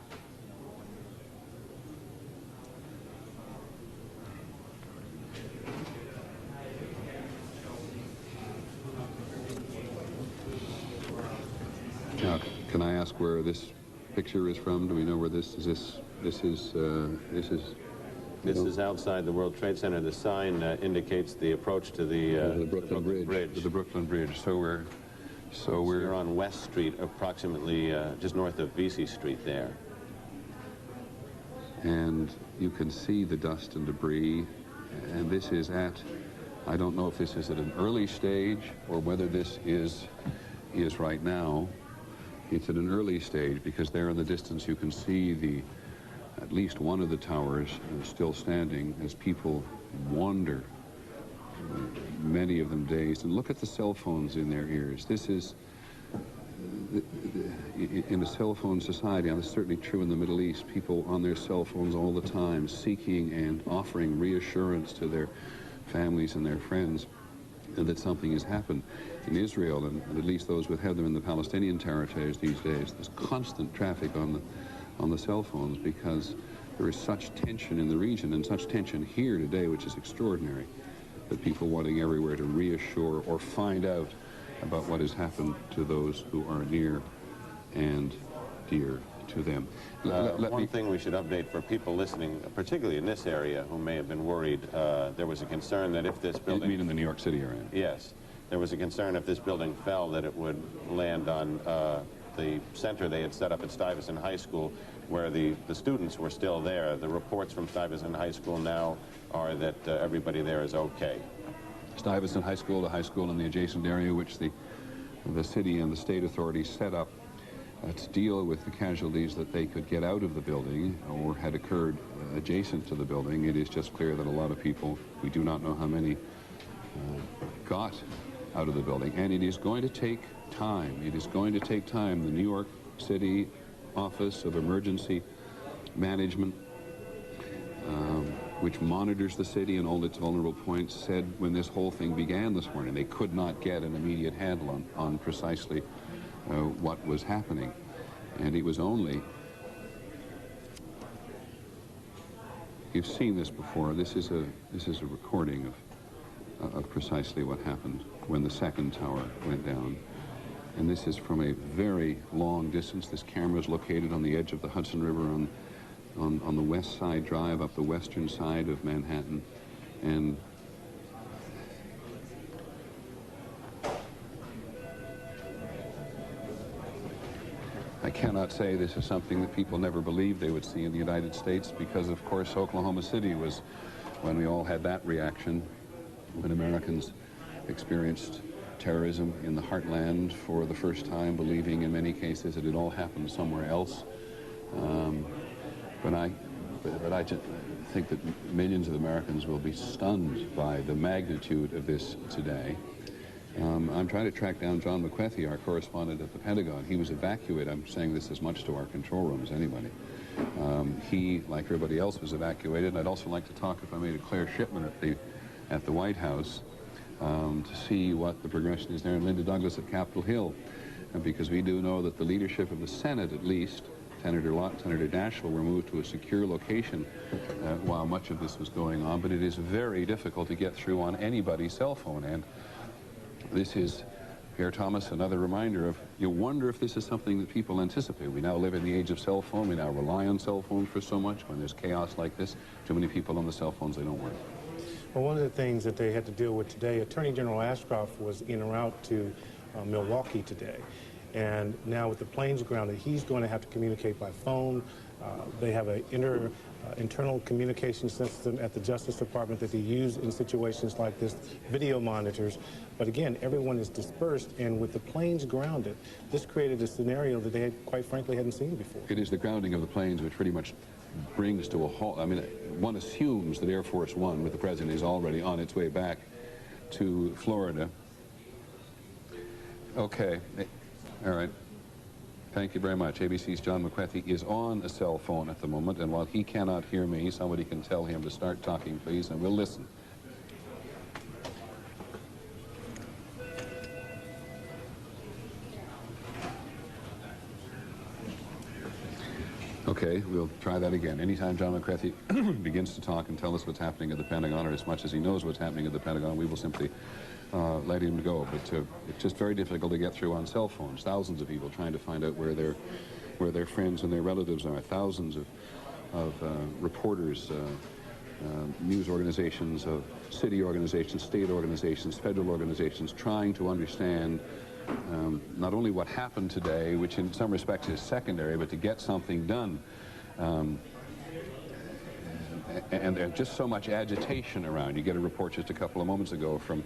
Now, can I ask where this picture is from? Do we know where this is? This is outside the World Trade Center. The sign indicates the approach to the Brooklyn Bridge. To the Brooklyn Bridge. So we're on West Street, approximately just north of Vesey Street there. And you can see the dust and debris. And this is I don't know if this is at an early stage or whether this is right now. It's at an early stage, because there in the distance you can see at least one of the towers still standing as people wander, many of them dazed. And look at the cell phones in their ears. This is, in a cell phone society, and it's certainly true in the Middle East, people on their cell phones all the time, seeking and offering reassurance to their families and their friends that something has happened. In Israel, and at least those who have them in the Palestinian territories these days, there's constant traffic on the cell phones, because there is such tension in the region, and such tension here today, which is extraordinary, that people wanting everywhere to reassure or find out about what has happened to those who are near and dear to them. One thing we should update for people listening, particularly in this area, who may have been worried, there was a concern that if this building... You mean in the New York City area? Yes. there was a concern if this building fell that it would land on the center they had set up at Stuyvesant High School, where the students were still there. The reports from Stuyvesant High School now are that everybody there is okay. Stuyvesant High School, the high school in the adjacent area, which the city and the state authorities set up to deal with the casualties that they could get out of the building or had occurred adjacent to the building. It is just clear that a lot of people, we do not know how many, got out of the building. And it is going to take time. It is going to take time. The New York City Office of Emergency Management, which monitors the city and all its vulnerable points, said when this whole thing began this morning, they could not get an immediate handle on precisely what was happening. And it was only, you've seen this before, this is a recording of precisely what happened when the second tower went down. And this is from a very long distance. This camera is located on the edge of the Hudson River on the West Side Drive up the western side of Manhattan. And I cannot say this is something that people never believed they would see in the United States, because of course Oklahoma City was when we all had that reaction, when Americans experienced terrorism in the heartland for the first time, believing in many cases that it all happened somewhere else. But I just think that millions of Americans will be stunned by the magnitude of this today. I'm trying to track down John McWethy, our correspondent at the Pentagon. He was evacuated. I'm saying this as much to our control room as anybody. He, like everybody else, was evacuated. And I'd also like to talk, if I may, to Claire Shipman at the White House to see what the progression is there, and Linda Douglas at Capitol Hill, because we do know that the leadership of the Senate, at least, Senator Lott and Senator Daschle, were moved to a secure location while much of this was going on, but it is very difficult to get through on anybody's cell phone. And this is, Pierre Thomas, another reminder of, you wonder if this is something that people anticipate. We now live in the age of cell phone. We now rely on cell phones for so much. When there's chaos like this, too many people on the cell phones, they don't work. Well, one of the things that they had to deal with today, Attorney General Ashcroft was en route to Milwaukee today. And now with the planes grounded, he's going to have to communicate by phone. They have an internal communication system at the Justice Department that they use in situations like this, video monitors. But again, everyone is dispersed, and with the planes grounded, this created a scenario that they had, quite frankly, hadn't seen before. It is the grounding of the planes which pretty much brings to a halt. I mean, one assumes that Air Force One with the President is already on its way back to Florida. Okay. All right. Thank you very much. ABC's John McWethy is on a cell phone at the moment, and while he cannot hear me, somebody can tell him to start talking, please, and we'll listen. Okay, we'll try that again. Anytime John McWethy begins to talk and tell us what's happening at the Pentagon, or as much as he knows what's happening at the Pentagon, we will simply let him go. But it's just very difficult to get through on cell phones. Thousands of people trying to find out where their friends and their relatives are. Thousands of reporters, news organizations, city organizations, state organizations, federal organizations, trying to understand not only what happened today, which in some respects is secondary, but to get something done. And there's just so much agitation around. You get a report just a couple of moments ago from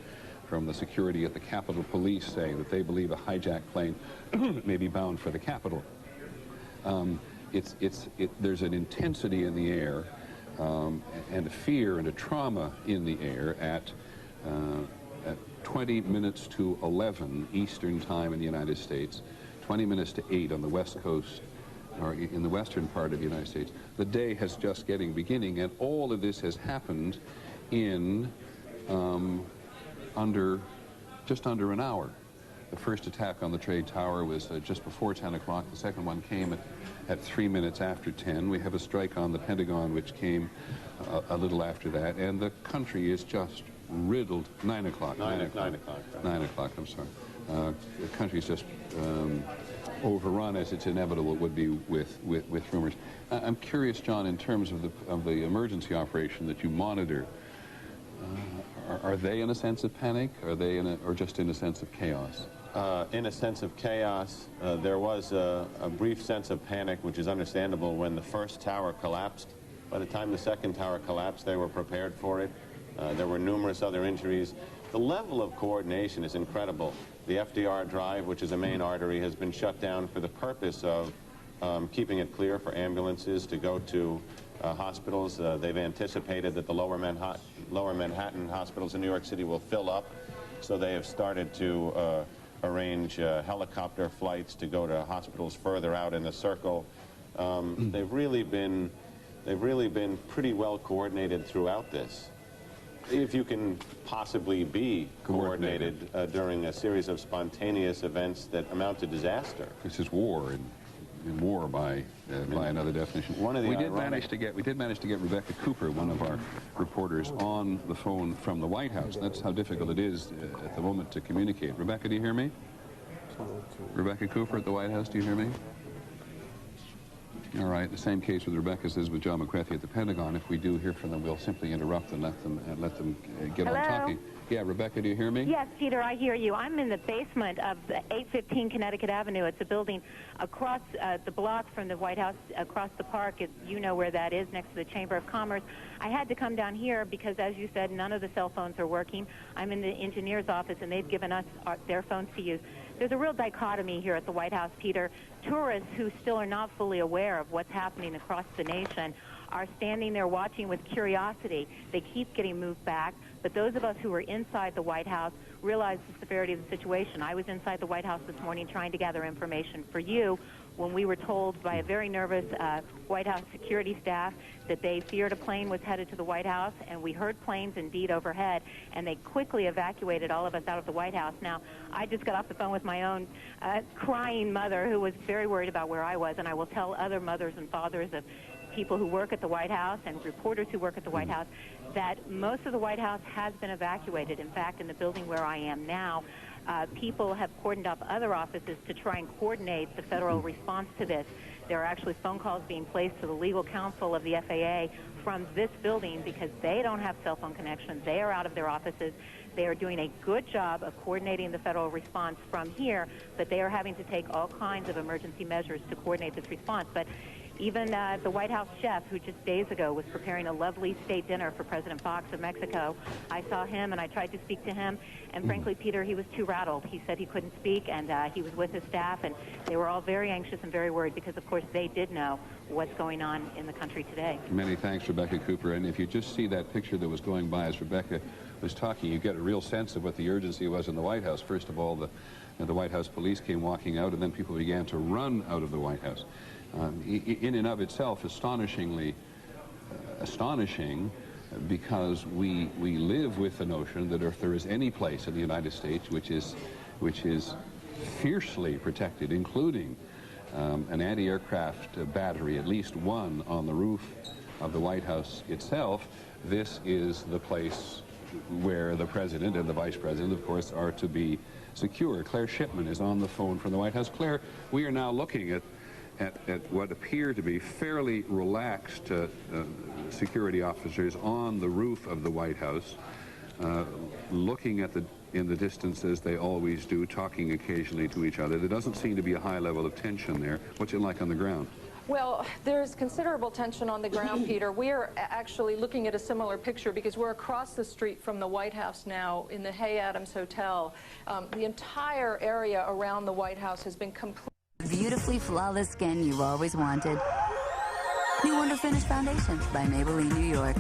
the security at the Capitol Police saying that they believe a hijacked plane may be bound for the Capitol. There's an intensity in the air and a fear and a trauma in the air at 20 minutes to 11 Eastern time in the United States, 20 minutes to 8 on the West Coast, or in the western part of the United States. The day has just beginning, and all of this has happened in just under an hour. The first attack on the Trade Tower was just before 10 o'clock. The second one came at 3 minutes after 10. We have a strike on the Pentagon, which came a little after that, and the country is just riddled. 9 o'clock. 9 o'clock, I'm sorry. The country is just overrun, as it's inevitable it would be with rumors. I'm curious, John, in terms of the emergency operation that you monitor, Are they in a sense of panic? Are they or just in a sense of chaos? In a sense of chaos. There was a brief sense of panic, which is understandable when the first tower collapsed. By the time the second tower collapsed, they were prepared for it. There were numerous other injuries. The level of coordination is incredible. The FDR Drive, which is a main artery, has been shut down for the purpose of keeping it clear for ambulances to go to hospitals. They've anticipated that the lower Manhattan hospitals in New York City will fill up, so they have started to arrange helicopter flights to go to hospitals further out in the circle. They've really been pretty well coordinated throughout this. If you can possibly be coordinated during a series of spontaneous events that amount to disaster. This is war, and war by another definition. We did manage to get Rebecca Cooper, one of our reporters, on the phone from the White House. That's how difficult it is at the moment to communicate. Rebecca, do you hear me? Rebecca Cooper at the White House, do you hear me? All right, the same case with Rebecca's is with John McCarthy at the Pentagon. If we do hear from them, we'll simply interrupt and let them get on talking. Yeah, Rebecca, do you hear me? Yes, Peter, I hear you. I'm in the basement of 815 Connecticut Avenue. It's a building across the block from the White House, across the park. You know where that is, next to the Chamber of Commerce. I had to come down here because, as you said, none of the cell phones are working. I'm in the engineer's office, and they've given us their phones to use. There's a real dichotomy here at the White House, Peter. Tourists who still are not fully aware of what's happening across the nation are standing there watching with curiosity. They keep getting moved back, but those of us who are inside the White House realize the severity of the situation. I was inside the White House this morning trying to gather information for you when we were told by a very nervous White House security staff that they feared a plane was headed to the White House, and we heard planes indeed overhead, and they quickly evacuated all of us out of the White House. Now, I just got off the phone with my own crying mother who was very worried about where I was, and I will tell other mothers and fathers of people who work at the White House and reporters who work at the White House that most of the White House has been evacuated. In fact, in the building where I am now, people have cordoned up other offices to try and coordinate the federal response to this. There are actually phone calls being placed to the legal counsel of the FAA from this building because they don't have cell phone connections. They are out of their offices. They are doing a good job of coordinating the federal response from here, but they are having to take all kinds of emergency measures to coordinate this response. But even the White House chef, who just days ago was preparing a lovely state dinner for President Fox of Mexico, I saw him and I tried to speak to him, and frankly, Peter, he was too rattled. He said he couldn't speak, and he was with his staff, and they were all very anxious and very worried because, of course, they did know what's going on in the country today. Many thanks, Rebecca Cooper. And if you just see that picture that was going by as Rebecca was talking, you get a real sense of what the urgency was in the White House. First of all, the White House police came walking out, and then people began to run out of the White House. In and of itself, astonishing, because we live with the notion that if there is any place in the United States which is fiercely protected, including an anti-aircraft battery, at least one on the roof of the White House itself, this is the place where the President and the Vice President, of course, are to be secure. Claire Shipman is on the phone from the White House. Claire, we are now looking at what appear to be fairly relaxed security officers on the roof of the White House, looking at in the distance as they always do, talking occasionally to each other. There doesn't seem to be a high level of tension there. What's it like on the ground? Well, there's considerable tension on the ground, Peter. We are actually looking at a similar picture because we're across the street from the White House now in the Hay Adams Hotel. The entire area around the White House has been completely... Beautifully flawless skin you've always wanted. New Wonder Finish Foundation by Maybelline, New York.